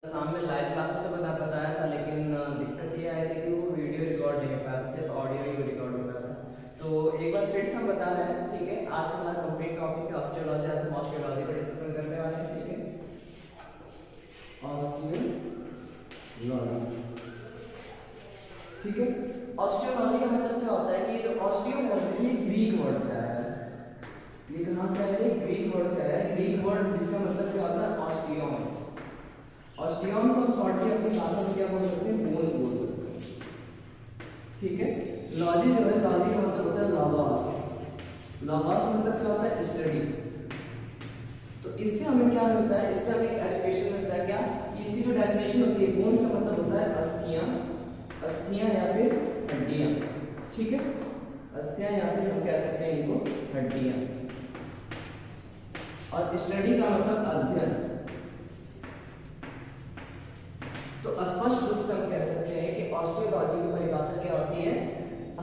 सामने live class में तो बताया था, लेकिन दिक्कत ये आई थी कि वो वीडियो रिकॉर्ड नहीं हो पाया था, सिर्फ ऑडियो ही रिकॉर्ड हो पाया था। तो एक बार फिर से हम बता रहे हैं, ठीक है। आज का हमारा कंप्लीट टॉपिक है ऑस्टियोलॉजी। आज हम ऑस्टियोलॉजी पर डिस्कशन करने वाले हैं, ठीक है। ऑस्टियोलॉजी, ठीक है। ऑस्टियोलॉजी का मतलब क्या होता है कि ये जो ऑस्टियो वर्ड है ये ग्रीक वर्ड से आया है। ये कहाँ से आया है? ग्रीक वर्ड से आया है। ग्रीक वर्ड जिसका मतलब क्या होता है? ऑस्टियोन। ऑस्टियोन को हम शॉर्टली अपनी भाषा में क्या बोल सकते हैं? बोन बोल सकते हैं, ठीक है। लॉजी जो है, लॉजी का मतलब होता है लॉगॉस। लॉगॉस मतलब क्या होता है? स्टडी। तो इससे हमें क्या मिलता है? इससे हमें एक एजुकेशन मिलता है क्या कि इसकी जो डेफिनेशन होती है, बोन्स का मतलब होता है अस्थियां, अस्थियां या फिर हड्डियां, ठीक है। अस्थियां या फिर हम कह सकते हैं इनको हड्डियां। और स्टडी का मतलब अध्ययन। तो स्पष्ट रूप से हम कह सकते हैं कि ऑस्टियोलॉजी की परिभाषा क्या होती है?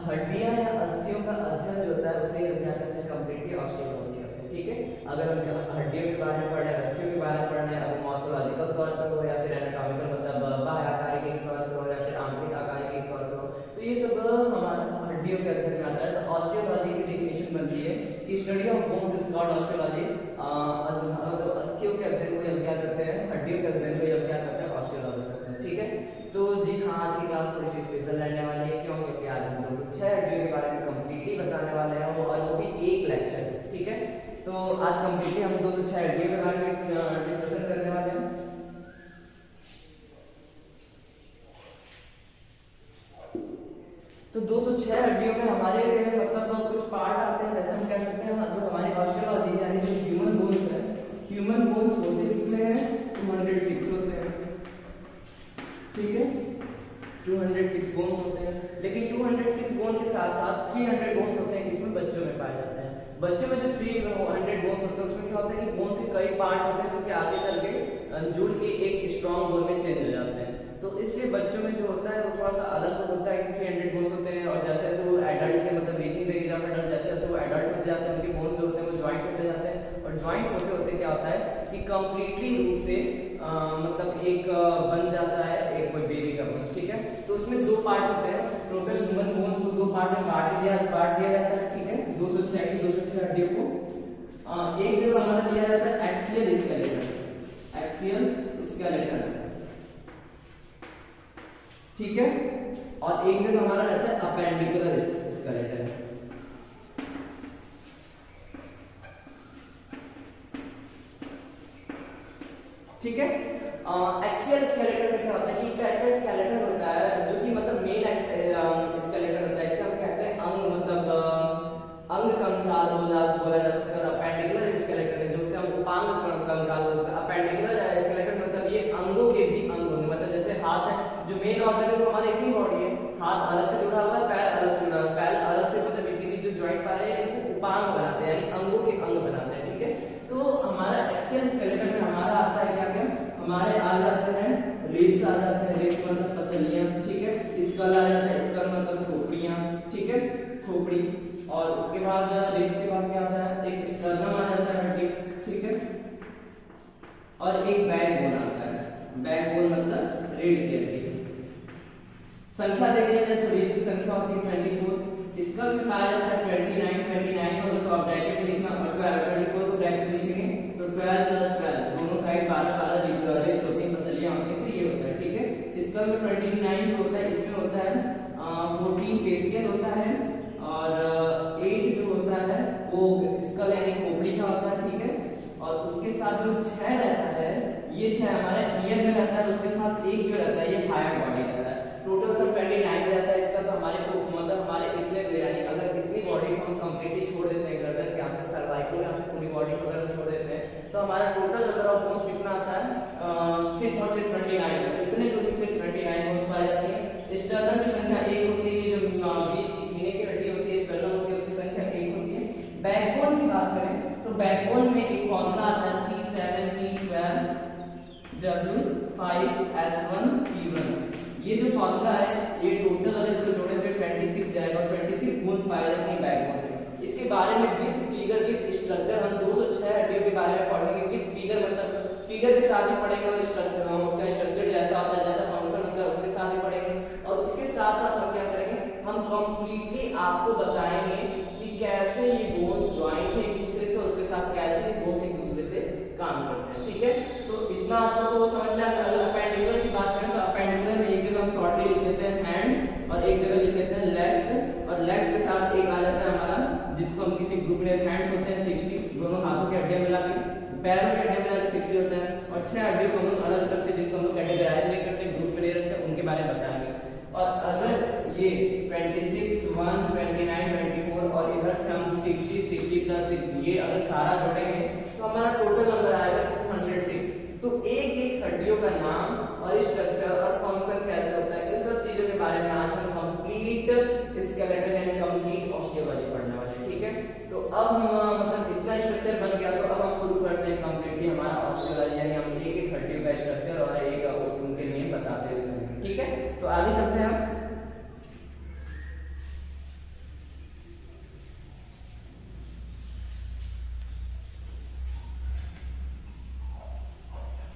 हड्डियां या अस्थियों का अध्ययन जो होता है उसे हम क्या कहते हैं? कंप्लीटली ऑस्टियोलॉजी कहते हैं, ठीक है। अगर हम हड्डियों के बारे में पढ़ रहे हैं, अस्थियों के बारे में पढ़ रहे हैं, अगर मॉर्फोलॉजिकल तौर पर हो या फिर एनाटॉमिकल मतलब बाह्य आकारिकी के तौर पर हो या फिर आंतरिक आकारिकी के तौर पर हो, तो ये सब हमारा हड्डियों के अध्ययन में आता है। तो ऑस्टियोलॉजी की डेफिनेशन बनती है कि study of bones is called osteology. मतलब अस्थियों के अध्ययन को हम क्या करते हैं? हड्डियों के अध्ययन को हम क्या करते हैं? ऑस्टियोलॉजी करते हैं, ठीक है। तो जी हाँ, आज की क्लास थोड़ी सी स्पेशल रहने वाली है। क्यों? क्योंकि आज हम 206 हड्डियों के बारे में कंप्लीटली बताने वाले हैं, और वो भी एक लेक्चर, ठीक है। तो आज कंप्लीटली हम 206 हड्डियों के बारे में डिस्कशन करने वाले हैं। तो 206 हड्डियों में हमारे मतलब कुछ पार्ट आते हैं, जैसे हम कह सकते हैं जो हमारी ऑस्टियोलॉजी यानी जो ह्यूमन बोन्स है, ह्यूमन बोन्स होते कितने हैं? 206 होते हैं, ठीक है। 206 बोन्स होते हैं, लेकिन 206 बोन के साथ साथ 300 बोन्स होते हैं, इसमें बच्चों में पाए जाते हैं। बच्चों में जो 300 बोन्स होते हैं उसमें क्या होता है कि बोन्स के कई पार्ट होते हैं जो कि आगे चल के जुड़ के एक स्ट्रॉन्ग बोन में चेंज हो जाते हैं। तो इसलिए बच्चों में जो होता है वो थोड़ा सा अलग होता है कि 300 बोन्स होते हैं, और जैसे जैसे वो एडल्ट के मतलब reaching the age of adult, जैसे जैसे वो एडल्ट होते जाते हैं उनके बोन्स जो होते हैं वो ज्वाइंट होते जाते हैं, और ज्वाइंट होते होते क्या होता है कि कंप्लीटली रूप से मतलब एक बन जाता है एक कोई बेबी का बोन्स, ठीक है। तो उसमें दो पार्ट होते हैं। टोटल ह्यूमन बोन्स को दो पार्ट में बांट दिया जाता है, ठीक है। 206 की 206 हड्डियों को एक जो हमारा दिया जाता है एक्सियल स्केलेटन, एक्सियल स्केलेटन, ठीक है। और एक जो हमारा रहता है अपेंडिकुलर स्केलेटन, ठीक है। एक्सियल स्केलेटन में क्या होता है कि कैरेक्टर स्केलेटन होता है जो कि मतलब मेन स्केलेटन होता है। इसे हम कहते हैं अंग, मतलब अंग कंकाल बोला जा सकता है। अपेंडिकुलर स्केलेटन है जो उसे हम उपांग कंकाल बोलते हैं। अपेंडिकुलर स्केलेटन मतलब ये अंगों के भी अंग होंगे, मतलब जैसे हाथ है, जो मेन ऑर्गन है वो हमारे एक ही बॉडी है, हाथ अलग से जुड़ा हुआ है, पैर अलग से जुड़ा हुआ है, पैर अलग से मतलब इनके बीच जो जॉइंट पा रहे हैं इनको उपांग बनाते हैं, यानी अंगों के अंग बनाते हैं, ठीक है। तो हमारा एक्सियल स्केलेटन में हमारा आता है क्या क्या? हमारे आ जाते हैं रिब्स आ जाते हैं, रिब्स मतलब पसलियां, ठीक है। स्कल आ जाता है, स्कल मतलब खोपड़ियां, ठीक है, खोपड़ी। और उसके बाद रिब्स के बाद क्या आता है? एक स्टर्नम आ जाता है हड्डी, ठीक है। और एक बैकबोन आता है, बैकबोन मतलब रीढ़ की हड्डी। संख्या देख लिया जाए तो रिब्स की संख्या होती है 24, स्कल में पाया जाता है 29 और उसको ब्रैकेट में लिखना, और 24 को ब्रैकेट में लिखेंगे तो 12 + 12 दोनों साइड 12 रिब्स होती हैं, पसलियां होती हैं, तो ये होता है, ठीक है। स्कल में 29 जो होता है इसमें होता है 14 फेशियल होता है, और 8 जो होता है वो स्कल यानी खोपड़ी का होता है, ठीक है। और उसके साथ जो 6 रहता है, ये 6 हमारे ईयर में रहता है, उसके साथ एक जो रहता है ये हायर बॉडी रहता है। टोटल सब 29 रहता है इसका। तो हमारे मतलब हमारे इतने यानी अगर इतनी बॉडी को हम कंप्लीटली छोड़ देते हैं, गर्दन के यहाँ से सर्वाइकल के यहाँ से पूरी बॉडी को अगर हम छोड़ देते हैं तो हमारा टोटल नंबर ऑफ बोन्स कितना आता है? सिर्फ और सिर्फ 29 होता है। इतने जो भी सिर्फ 29 बोन्स पाए जाते हैं। स्टर्नम की संख्या 1 होती है, जो 20 की सीने की हड्डी होती है, स्टर्नम होती है, उसकी संख्या 1 होती है। बैकबोन की बात करें तो बैकबोन में एक फॉर्मूला आता है C7T12 W5S1P1। ये जो फॉर्मूला है ये टोटल अगर इसको जोड़े तो 26 जाएगा, और 26 बोन्स पाए जाते हैं बैकबोन में। इसके बारे में विथ फिगर विथ स्ट्रक्चर हम 206 हड्डियों के बारे में पढ़ेंगे। विथ फिगर मतलब फिगर के साथ भी पढ़ेंगे और स्ट्रक्चर, हम उसका स्ट्रक्चर जैसा होता है, जैसा फंक्शन होता है उसके साथ भी पढ़ेंगे। और उसके साथ साथ हम क्या करेंगे, हम कंप्लीटली आपको बताएंगे कि कैसे ये बोन्स ज्वाइंट है एक दूसरे से, और उसके साथ कैसे बोन्स एक दूसरे से काम करते हैं। ठीक है, तो इतना आप लोगों को समझ में आ गया। अगर अपेंडिकुलर की बात करें तो अपेंडिकुलर में एक जगह हम शॉर्टली लिख लेते हैं हैंड्स और एक जगह लिख लेते हैं लेग्स, और लेग्स के साथ एक आ जाता है हमारा जिसको हम किसी ग्रुप में, हैंड्स होते हैं 60 दोनों हाथों के हड्डियां मिला के, पैरों के हड्डियां मिला के 60 होता है, और 6 हड्डियों को हम लोग अलग करते हैं जिनको हम लोग कैटेगराइज नहीं करते, ग्रुप में नहीं रखते, उनके बारे में बताएंगे। और अगर ये 26 1 29 24 और इधर से हम 60 60 प्लस 6 ये अगर सारा जोड़ेंगे तो हमारा टोटल नंबर आएगा 206। तो एक एक हड्डियों का नाम और स्ट्रक्चर और फंक्शन कैसे होता है, इन सब चीजों के बारे में आज हम complete skeleton and complete osteology पढ़ने वाले हैं। ठीक है, तो अब हम मतलब इतना स्ट्रक्चर बन गया, तो अब हम शुरू करते हैं कंप्लीटली हमारा ऑस्टियोलॉजी, यानी हम एक एक हड्डियों का स्ट्रक्चर और एक उनके नेम बताते हुए चलेंगे। ठीक है, तो आगे चलते हैं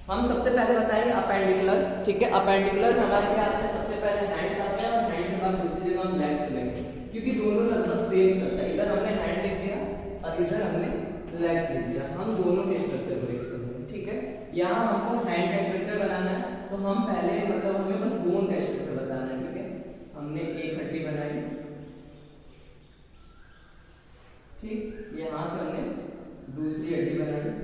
हम सबसे पहले बताएंगे अपेंडिकुलर। ठीक है, अपेंडिकुलर में हमारे क्या आते हैं, सबसे पहले हैंड्स आते हैं, और हैंड्स के बाद दूसरी जगह हम लेग्स लेंगे, क्योंकि दोनों लगभग सेम चलता है। इधर हमने हैंड लिख दिया और इधर हमने लेग्स लिख दिया, हम दोनों के स्ट्रक्चर को लेकर चलेंगे। ठीक है, यहाँ हमको हैंड का स्ट्रक्चर बनाना है, तो हम पहले मतलब हमें बस बोन का स्ट्रक्चर बताना है। ठीक है, हमने एक हड्डी बनाई, ठीक, यहाँ से हमने दूसरी हड्डी बनाई,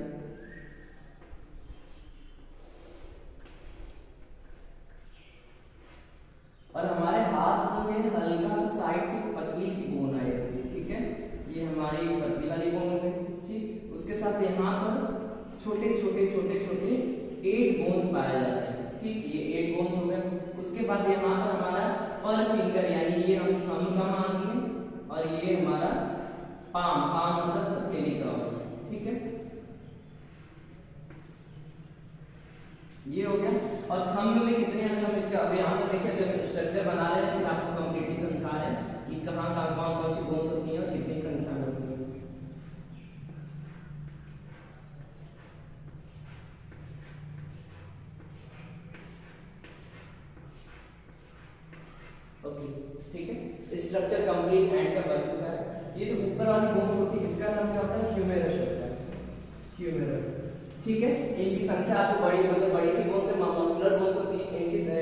और हमारे हाथ में हल्का सा साइड से पतली सी बोन आई रहती है। ठीक है, ये हमारी पतली वाली बोन हो गई। ठीक, उसके साथ यहाँ पर छोटे छोटे छोटे छोटे 8 बोन्स पाए जाते हैं। ठीक, ये 8 बोन्स हो गए। उसके बाद यहाँ पर हमारा पर फिंगर, यानी ये हम थंब का मान लिए, और ये हमारा पाम, पाम मतलब हथेली का हो गया। ठीक है, ये हो गया। और थंब में कितने अंक हम इसका अभी यहाँ पर देखिए, जब स्ट्रक्चर बना रहे हैं फिर आपको कंप्लीटली समझा रहे हैं कि कहाँ कहाँ कौन कौन सी बोन्स होती हैं और कितनी संख्या में होती है। ओके, ठीक है, स्ट्रक्चर कंप्लीट हैंड का बन चुका है। ये जो ऊपर वाली बोन्स होती है इसका नाम क्या होता है, ह्यूमेरस होता है, ह्यूमेरस। ठीक है, इनकी संख्या आपको बड़ी मतलब बड़ी सी बोन्स है, मस्कुलर बोन्स होती है,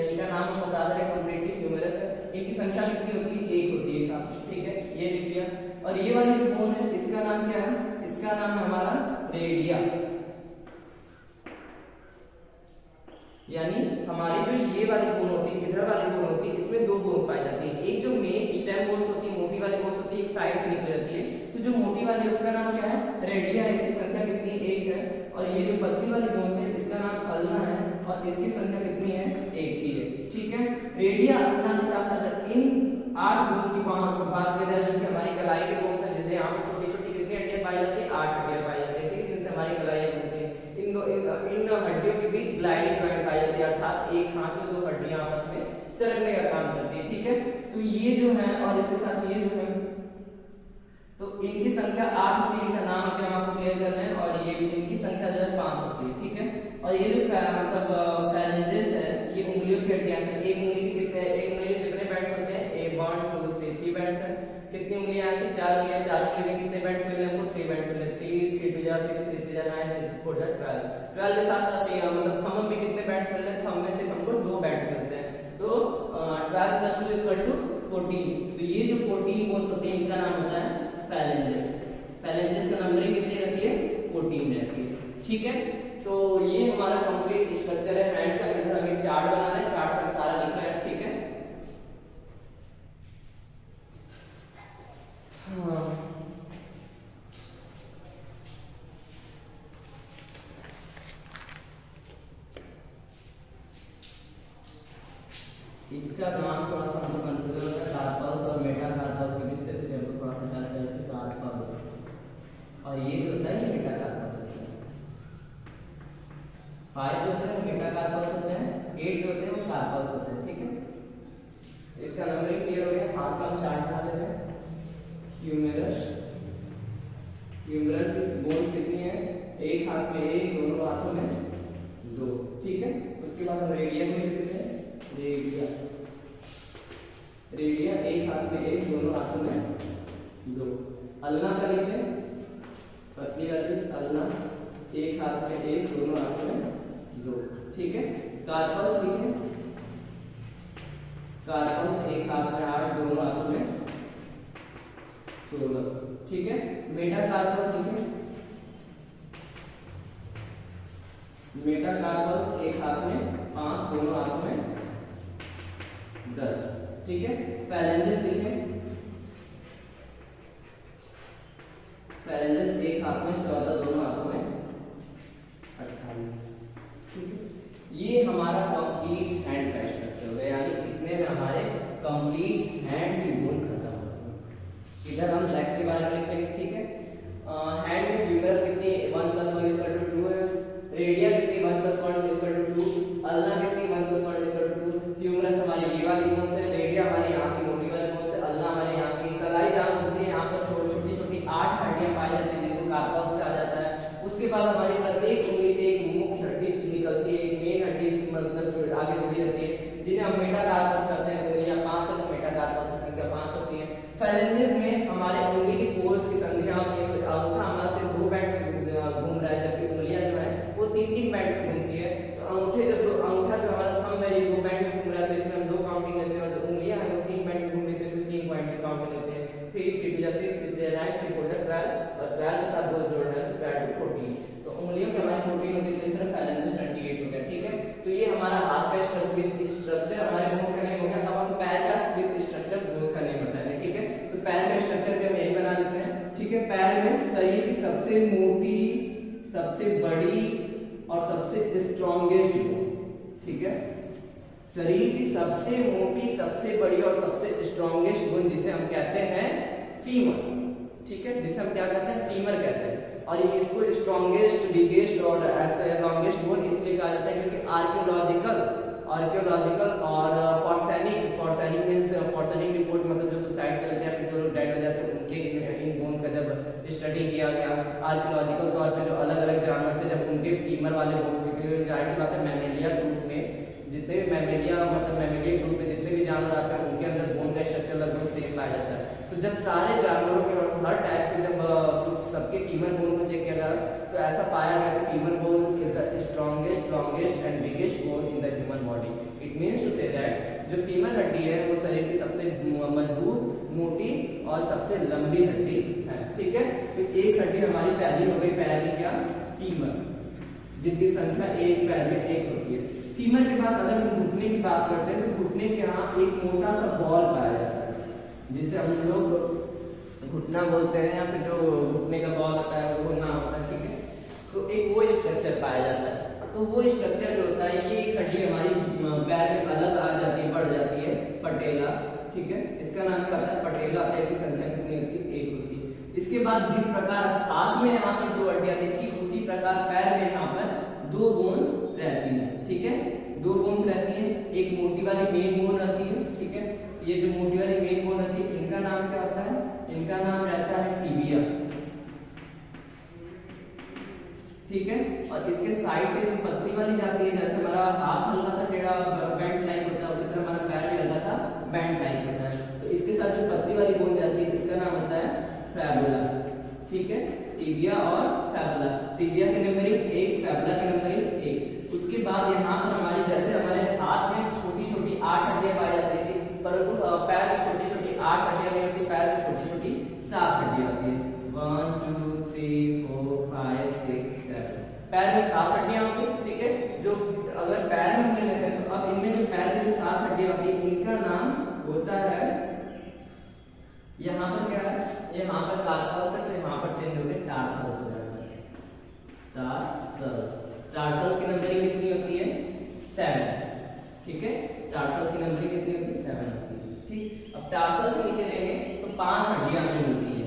इनका नाम हम बता रहे हैं कंप्लीटली ह्यूमेरस है। इनकी संख्या कितनी होती है, एक होती है का। ठीक है, ये लिख लिया। और ये वाली जो बोन है इसका नाम क्या है, इसका नाम है हमारा रेडिया, यानी हमारी जो ये वाली बोन होती है, इधर वाली बोन होती है, इसमें 2 बोन्स पाई जाती है। एक जो मेन स्टेम बोन्स होती है, मोटी वाली बोन्स होती है, एक साइड से निकल जाती है, तो जो मोटी वाली है उसका नाम क्या है, रेडिया, इसकी संख्या कितनी है, 1 है। और ये जो पतली वाली बोन है इसका नाम अल्ना है, और इसकी संख्या कितनी है, 1 ही है। ठीक है, रेडिया अल्ना के साथ अगर इन 8 बोन्स की बात की जाए, जो कि हमारी कलाई के बोन्स है, जिससे यहाँ पे छोटी छोटी कितनी हड्डियां पाई जाती है, 8 हड्डियां पाई जाती है। ठीक है, जिनसे हमारी कलाई बनती है। इन हड्डियों के बीच ग्लाइडिंग जॉइंट पाई जाती है, अर्थात एक खांच में 2 हड्डियां आपस में सरकने का काम करती है। ठीक है, तो ये जो है और इसके साथ ये जो है, तो इनकी संख्या 8 होती है, इनका नाम अभी हम आपको क्लियर कर रहे हैं, और ये इनकी संख्या जो है 5 होती है। ठीक है, और ये जो मतलब फैलेंजेस है, ये उंगलियों की हड्डियां हैं। एक उंगली के कितने, एक उंगली के कितने बैंड्स होते हैं, 1 2 3 3 बैंड्स हैं। कितनी उंगलियां ऐसे, 4 उंगलियां, 4 उंगली के कितने बैंड्स मिले हमको, 3 बैंड्स मिले, 3 3 2 जा 6 3 3 जा 9 3 4 जा 12 12 के साथ मतलब थंब में कितने बैंड्स मिल रहे हैं, थंब में से हमको 2 बैंड्स मिलते हैं, तो 12 + 2 = 14। तो ये जो 14 बोन्स होते हैं इनका नाम होता है फैलेंजेस। फैलेंजेस का नंबरिंग कितनी रहती है, 14 रहती है। ठीक है, तो ये हमारा कंप्लीट स्ट्रक्चर है हैंड का। इधर हम एक चार्ट बना रहे हैं, चार्ट पर सारा लिखा है। ठीक है, हाँ, इसका नाम थोड़ा सा हमको कंफ्यूजन होता है, कार्पल्स और मेटाकार्पल्स के बीच, जैसे हमको थोड़ा सा जानना चाहिए, कार्पल्स और ये जो होता है ये मेटाकार्पल्स होता है। 5 जो होते हैं वो मेटाकार्पल्स होते हैं, 8 जो होते हैं वो कार्पल्स होते हैं। ठीक है, इसका नंबरिंग क्लियर हो गया। हाथ का हम चार्ट बना लेते हैं। ह्यूमेरस, ह्यूमेरस की बोन्स कितनी है, एक हाथ में, एक दोनों हाथों में 2, ठीक है। उसके बाद हम रेडिया को लिख देते हैं, रेडिया, रेडिया एक हाथ में एक, दोनों हाथों में 2। अल्ना का लिख लें, पतली वाली अल्ना, एक हाथ में एक, दोनों हाथों में 2, ठीक है। कार्पल्स लिखें, कार्पल्स एक हाथ में 8, दोनों हाथों में 16, ठीक है। मेटाकार्पल्स लिखें, मेटाकार्पल्स एक हाथ में 5, दोनों हाथों में 10, ठीक है। पैलेंजेस लिखें, पैलेंजेस एक हाथ में 14, दोनों हाथों में 28, ठीक है। ये हमारा कंप्लीट हैंड का स्ट्रक्चर हो गया, यानी इतने में हमारे कंप्लीट हैंड की बोन खत्म हो गई। इधर हम लेग्स के बारे में लिख लेंगे, ठीक है। हैंड में ह्यूमरस कितनी 1 + 1 = 2 है, रेडिया कितनी 1 + 1 = 2, अल्ना कितनी 1 + 1 = 2। ह्यूमरस हमारी ये वाली बोन से, रेडिया हमारे यहाँ की मोटी वाली बोन से, अल्ना हमारे यहाँ की कलाई जहाँ होती है, यहाँ पर छोटी छोटी 8 हड्डियां पाई जाती है जिनको कार्पल्स कहा जाता है। उसके बाद हमारी प्रत्येक उंगली से एक मुख्य हड्डी निकलती है, एक मेन हड्डी मतलब जो आगे जुड़ी रहती है, जिन्हें हम मेटाकार्पल्स कहते हैं। उंगलियां 5 है तो मेटाकार्पल्स की संख्या 5 होती है। फैलेंजेस में हमारे उंगली की पोर्स की संख्या होती है, तो अंगूठा हमारा सिर्फ 2 बैंड में घूम रहा है, जबकि उंगलियां जो है वो 3 बैंड में घूमती है। तो अंगूठे जब अंगूठा जो हमारा थंब है ये 2 बैंड में घूम रहा है, तो इसमें हम 2 काउंटिंग लेते हैं, और जो उंगलियां हैं वो 3 बैंड में घूम रही है, तो इसमें 3 पॉइंट में काउंटिंग लेते हैं। 3 3 2 6 3 3 9 3 4 12, और 12 के साथ 2 जोड़ना है तो 12 to 14, तो उंगलियों की हमारी 14 होती है, तो इस तरह फैलेंजेस 28 हो गया, ठीक है। तो ये हमारा हाथ का स्ट्रक्चर हमारे बोन्स का नेम हो गया। अब हम पैर का विद स्ट्रक्चर बोन्स का नेम बताएंगे, ठीक है। तो पैर का स्ट्रक्चर भी हम यही बना लेते हैं, ठीक है। पैर में शरीर की सबसे मोटी, सबसे बड़ी और सबसे स्ट्रॉन्गेस्ट बोन, ठीक है। शरीर की सबसे मोटी, सबसे बड़ी और सबसे स्ट्रॉन्गेस्ट बोन जिसे हम कहते हैं फीमर, ठीक है, जिसे हम क्या कहते हैं फीमर कहते हैं। और ये इसको स्ट्रॉन्गेस्ट, बिगेस्ट और ऐसे लॉन्गेस्ट बोन इसलिए कहा जाता है क्योंकि आर्कियोलॉजिकल और फॉर्सेनिक मींस फॉर्सेनिक रिपोर्ट, मतलब जो सुसाइड करते हैं फिर जो डेड हो जाते हैं उनके इन बोन्स का जब स्टडी किया गया आर्कियोलॉजिकल तौर पे, जो अलग अलग जानवर थे जब उनके फीमर वाले बोन्स, क्योंकि जाहिर सी बात है मैमेलिया ग्रुप में जितने भी मैमेलिया ग्रुप में जितने भी जानवर आते हैं उनके अंदर बोन का स्ट्रक्चर लगभग सेम पाया जाता है। तो जब सारे जानवरों के और हर टाइप से जब सबके फीमर बोन को चेक किया गया तो ऐसा पाया गया कि femur bone is the strongest, longest and biggest bone in the human body. It means to say that जो फीमर हड्डी है वो शरीर की सबसे मजबूत, मोटी और सबसे लंबी हड्डी है, ठीक है। तो एक हड्डी हमारी पहली हो गई, पैर की क्या फीमर, जिनकी संख्या एक पैर में एक होती है। फीमर के बाद अगर हम घुटने की बात करते हैं तो घुटने के यहाँ एक मोटा सा बॉल पाया जाता है जिसे हम लोग घुटना बोलते हैं, या फिर जो घुटने का बॉल होता है वो घुटना होता है, ठीक है। तो एक वो स्ट्रक्चर पाया जाता है। तो वो स्ट्रक्चर जो होता है ये एक हड्डी हमारी पैर में अलग आ जाती है, बढ़ जाती है, पटेला, ठीक है। इसका नाम क्या होता है पटेला। पैर की संख्या कितनी होती है एक होती है। इसके बाद जिस प्रकार हाथ में यहाँ पर 2 हड्डियां थी ठीक उसी प्रकार पैर में यहाँ पर 2 बोन्स रहती है, ठीक है। 2 बोन्स रहती है, एक मोटी वाली मेन बोन रहती है, ठीक है। ये जो मोटी वाली मेन बोन रहती है इनका नाम क्या होता है, इनका नाम रहता है टिबिया, ठीक है। और इसके साइड से जो पत्ती वाली जाती है, जैसे हमारा हाथ हल्का सा टेढ़ा बैंड टाइप होता है उसी तरह हमारा पैर भी हल्का सा बैंड टाइप होता है। तो इसके साथ जो पत्ती वाली बोन जाती है इसका नाम होता है फैबुला, ठीक है। टिबिया और फैबुला, टिबिया की नंबरिंग 1, फैबुला की नंबरिंग 1। उसके बाद यहाँ पर हमारी जैसे हमारे हाथ में छोटी छोटी 8 हड्डियां पाई जाती थी, परंतु पैर में छोटी छोटी 8 हड्डियां नहीं होती, पैर में छोटी छोटी 7 हड्डियां होती है। 1 2 3 4 5 6 7 पैर में 7 हड्डियां होती है, ठीक है। जो अगर पैर में हमने लेते हैं तो अब इनमें जो पैर में जो 7 हड्डियां होती है इनका नाम होता है, यहाँ पर क्या है, यहाँ पर कार्पल्स है तो यहाँ पर चेंज होकर टार्सल्स हो जाता है, टार्सल्स की नंबरिंग कितनी होती है 7, ठीक है। टार्सल्स की नंबरिंग कितनी होती है 7 होती है, ठीक। अब टार्सल्स के नीचे देंगे तो 5 हड्डियां हमें मिलती है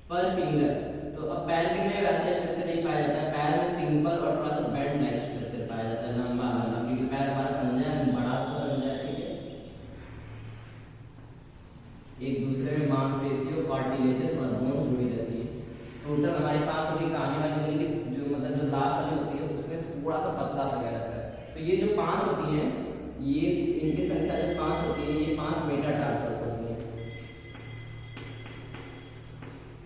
पर फिंगर। तो अब पैर के में वैसा स्ट्रक्चर नहीं पाया जाता है, पैर में सिंपल और थोड़ा सा बैंड लाइक स्ट्रक्चर पाया जाता है, लंबा लंबा, क्योंकि पैर हमारा पंजा है बड़ा सा पंजा है, ठीक है। एक दूसरे में मांसपेशियों, कार्टिलेजेस और बोन्स जुड़ी रहती है। टोटल हमारी 5 होगी, कहानी वाली उंगली की जो मतलब जो लास्ट तो ये जो 5 होती हैं, ये इनकी संख्या जो 5 होती है, ये 5 मेटाटार्सल्स होती हैं।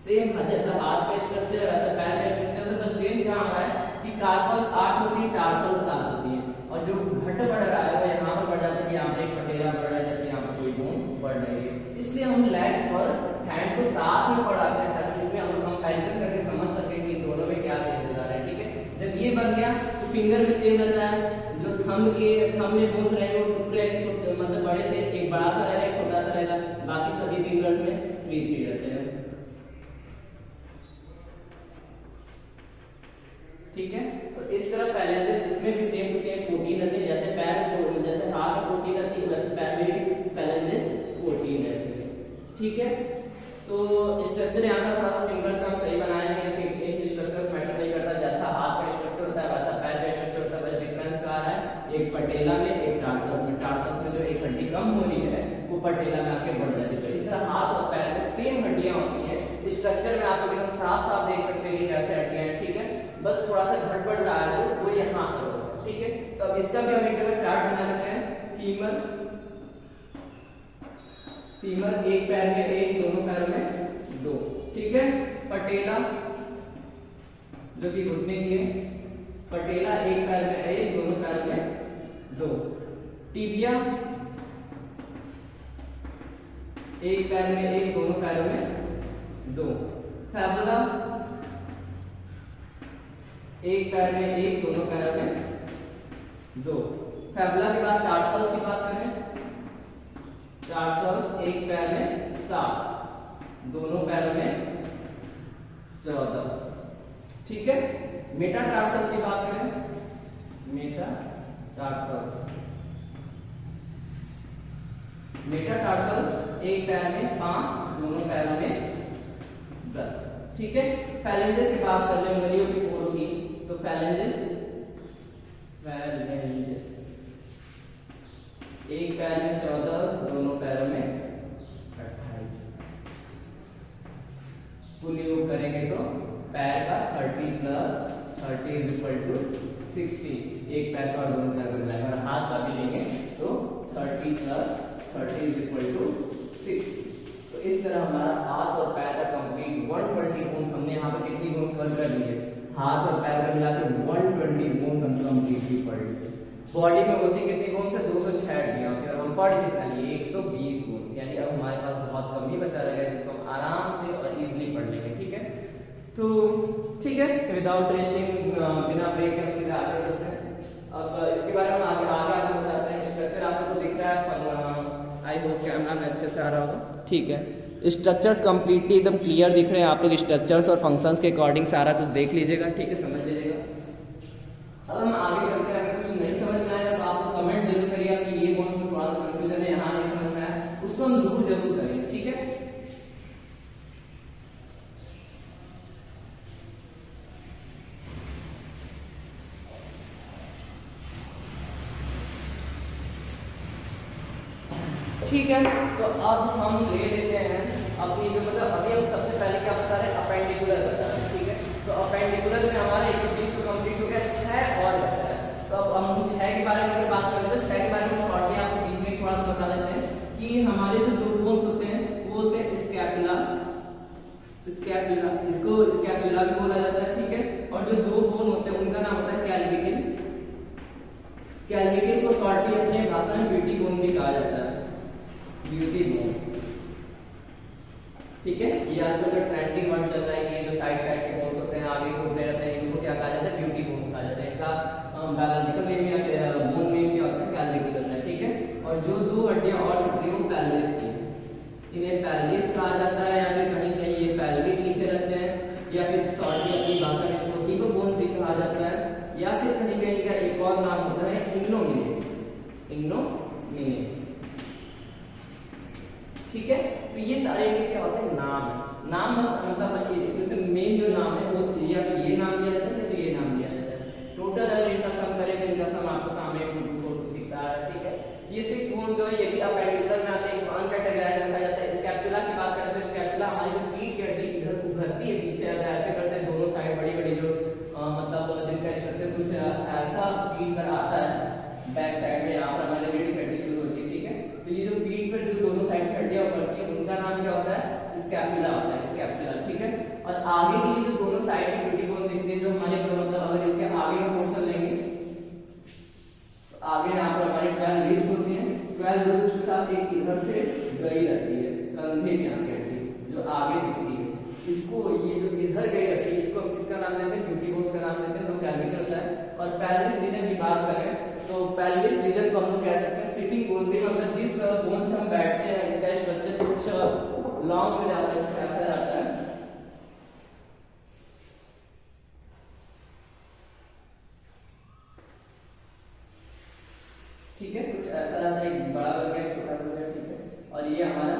सेम जैसा हाथ का स्ट्रक्चर वैसा पैर का स्ट्रक्चर, बस चेंज कहाँ आ रहा है कि कार्पल्स 8 होती है, टार्सल्स 7 होती हैं, और जो घट बढ़ रहा है वो यहाँ पर बढ़ जाता है कि यहाँ पे एक पटेला बढ़ रहा है, जबकि यहाँ पर कोई बोन्स बढ़ रही है। इसलिए हम लेग्स और हैंड को साथ में पढ़ाते हैं ताकि इसमें हम कंपैरिजन करके समझ सकें कि दोनों में क्या चेंजेस आ रहे हैं। ठीक है, जब ये बन गया तो फिंगर भी सेम रहता है, जो थंब में बोन्स रहेंगे वो 2 रहेंगे, छोटे मतलब बड़े से एक बड़ा सा रहेगा, एक छोटा सा रहेगा, बाकी सभी फिंगर्स में 3 रहते हैं। ठीक है, तो इस तरह फाइलेंजेस इसमें भी सेम टू सेम 14 रहते हैं, जैसे पैर जैसे हाथ में 14 रहती है वैसे पैर में भी फाइलेंजेस 14 रहते हैं। ठीक है, तो स्ट्रक्चर यहाँ का थोड़ा सा फिंगर्स का हम सही बनाए हैं, फिर स्ट्रक्चर्स मैटर नहीं करता, जैसा हाथ का स्ट्रक्चर होता है वैसा पैर का स्ट्रक्चर होता है, बस डिफरेंस क्या है, एक पटेला में एक टार्सल्स में। टार्सल्स में जो एक हड्डी कम हो रही है वो पटेला में आके बढ़ जाती है। इस तरह हाथ और पैर में सेम हड्डियां होती हैं, स्ट्रक्चर में आप एकदम साफ साफ देख सकते हैं कि कैसे हड्डियां हैं। ठीक है, बस थोड़ा सा घट बढ़ रहा है जो वो यहाँ पर होगा। ठीक है, तो अब इसका भी हम एक जगह चार्ट बना लेते हैं। फीमर एक पैर में एक, दोनों पैरों में 2। ठीक है, पटेला जो कि घुटने की है, पटेला एक पैर में एक, दोनों पैरों में 2। टिबिया एक पैर में एक, दोनों पैरों में 2। फैबुला एक पैर में एक, दोनों पैरों में 2। फैबुला के बाद टार्सल्स की बात करें, टार्सल्स एक पैर में 7, दोनों पैरों में 14। ठीक है, मेटाटार्सल्स की बात करें, मेटाटार्सल्स एक पैर में 5, दोनों पैरों में 10। ठीक है, फैलेंजेस की बात कर ले, उंगलियों की पोरों की, तो फैलेंजेस एक पैर में 14, दोनों पैरों में 28। कुल योग करेंगे तो पैर का 30 + 30 = 60, एक पैर का और दोनों पैर का मिलाकर। और हाथ का भी लेंगे तो 30 + 30 = 60। तो इस तरह हमारा हाथ और पैर का कंप्लीट 120 बोन्स हमने यहाँ पर कितनी बोन्स कवर कर लिए, हाथ और पैर का मिला के 120 बोन्स हम कंप्लीटली पढ़ लिए। बॉडी में होती कितनी बोन्स है, 206 हड्डियां होती है, और हम पढ़ कितना लिए 120 बोन्स, यानी अब हमारे पास बहुत कम ही बचा रहेगा जिसको हम आराम से और इजीली पढ़ लेंगे। ठीक है, तो ठीक है, विदाउट रेस्टिंग बिना ब्रेक के हम सीधा आगे चलते हैं। अब इसके बारे में आगे आपको बताते हैं। स्ट्रक्चर आप लोगों को दिख रहा है, आई होप कैमरा में अच्छे से आ रहा होगा। ठीक है, स्ट्रक्चर्स कंप्लीटली एकदम क्लियर दिख रहे हैं आप लोग, स्ट्रक्चर्स और फंक्शंस के अकॉर्डिंग सारा कुछ देख लीजिएगा। ठीक है, समझ लीजिएगा। अब हम आगे चलते हैं, अगर कुछ नहीं समझ में आएगा तो आप लोग कमेंट जरूर करिए कि ये बोन्स में थोड़ा सा कंफ्यूजन है, यहाँ नहीं समझ में आया, उसको हम दूर जरूर करेंगे। ठीक है, ठीक है, तो अब हम ले लेते हैं अपनी जो मतलब अभी हम सबसे पहले क्या बता रहे हैं, अपेंडिकुलर बता रहे हैं। ठीक है, तो अपेंडिकुलर में हमारा 120 तो कंप्लीट हो गया, 6 और बचा है। तो अब हम 6 के बारे में अगर बात करें तो 6 के बारे में शॉर्टली आपको बीच में थोड़ा सा बता देते हैं कि हमारे जो 2 बोन्स होते हैं वो होते हैं स्कैपुला, इसको स्कैपुला भी बोला जाता है। ठीक है, और जो 2 बोन होते हैं उनका नाम होता है कैल्विकल। कैल्विकल को शॉर्टली अपने भाषा में ब्यूटी बोन भी कहा जाता है, ब्यूटी बोन। ठीक है, ये आजकल का ट्रेंडिंग वर्ड चल रहा है कि ये जो साइड के बोन्स होते हैं आगे को उठे रहते हैं, इनको क्या कहा जाता है, ब्यूटी बोन्स कहा जाता है। इनका बायोलॉजिकल नेम या बोन नेम क्या होता है, कैल्विकल होता है। ठीक है, और जो 2 हड्डियां और छुट्टी वो पैल्विस की, इन्हें पैल्विस कहा जाता है, या फिर कहीं कहीं ये पैल्विक लिखे रहते हैं, या फिर शॉर्टली अपनी भाषा में इसको हीपो बोन भी कहा जाता है, या फिर कहीं कहीं का एक और नाम होता है इग्नोमिनेट्स। ठीक है, तो ये सारे इनके क्या होते हैं, नाम बस मतलब इसमें से मेन जो नाम है वो या तो ये नाम लिया जाता है तो ये नाम लिया जाता है। टोटल अगर इनका सम करें तो इनका सम आपको सामने 2 2 4 2 6 आ रहा है। ठीक है, ये 6 बोन जो है ये भी अपेंडिकुलर में आते हैं, अनकैटेगराइज्ड रखा जाता है। स्कैपुला की बात करें तो स्कैपुला हमारी जो पीठ की हड्डी इधर उभरती है पीछे, अगर ऐसे करते हैं दोनों साइड बड़ी बड़ी जो मतलब जिनका स्ट्रक्चर कुछ ऐसा पीठ पर आता है से गई रहती है, कंधे की यहाँ की हड्डी जो आगे दिखती है, इसको ये जो इधर गई रहती है इसको हम किसका नाम देते हैं, ड्यूटी बोन्स का नाम देते हैं, जो कैल्विकल होता है। और पेल्विस रीजन की बात करें तो पेल्विस रीजन को हम लोग कह सकते हैं सिटिंग बोन, मतलब जिस बोन से हम बैठते हैं इसका स्ट्रक्चर कुछ लॉन्ग में जाता है, कुछ ऐसा रहता है। ठीक है, कुछ ऐसा रहता है, एक बड़ा बन गया, छोटा बन गया। ठीक है, और ये हमारा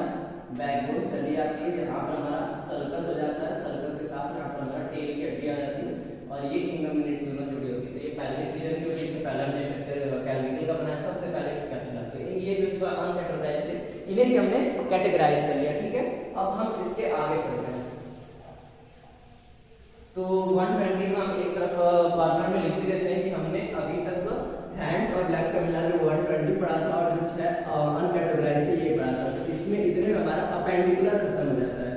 बैकबोन चली जाती है, यहाँ पर हमारा सर्कस हो जाता है, सर्कस के साथ यहाँ पर हमारा टेल की हड्डी आ जाती है, और ये इंगमिनेट्स दोनों जुड़ी होती है। तो ये पेल्विस रीजन की होती है, पहला हमने स्ट्रक्चर कैल्विकल का बनाया था, उससे पहले इसका चला। तो ये जो छह अनकैटेगराइज्ड थे इन्हें भी हमने कैटेगराइज कर लिया। ठीक है, अब हम इसके आगे चलते हैं। तो 120 में हम एक तरफ कॉर्नर में लिख भी देते हैं कि हमने अभी तक हैंड्स और लेग्स का मिला के 120 पढ़ा था, और जो छह अनकैटेगराइज्ड थे ये पढ़ा था। तो इसमें इतने में हमारा अपेंडिकुलर खत्म हो जाता है।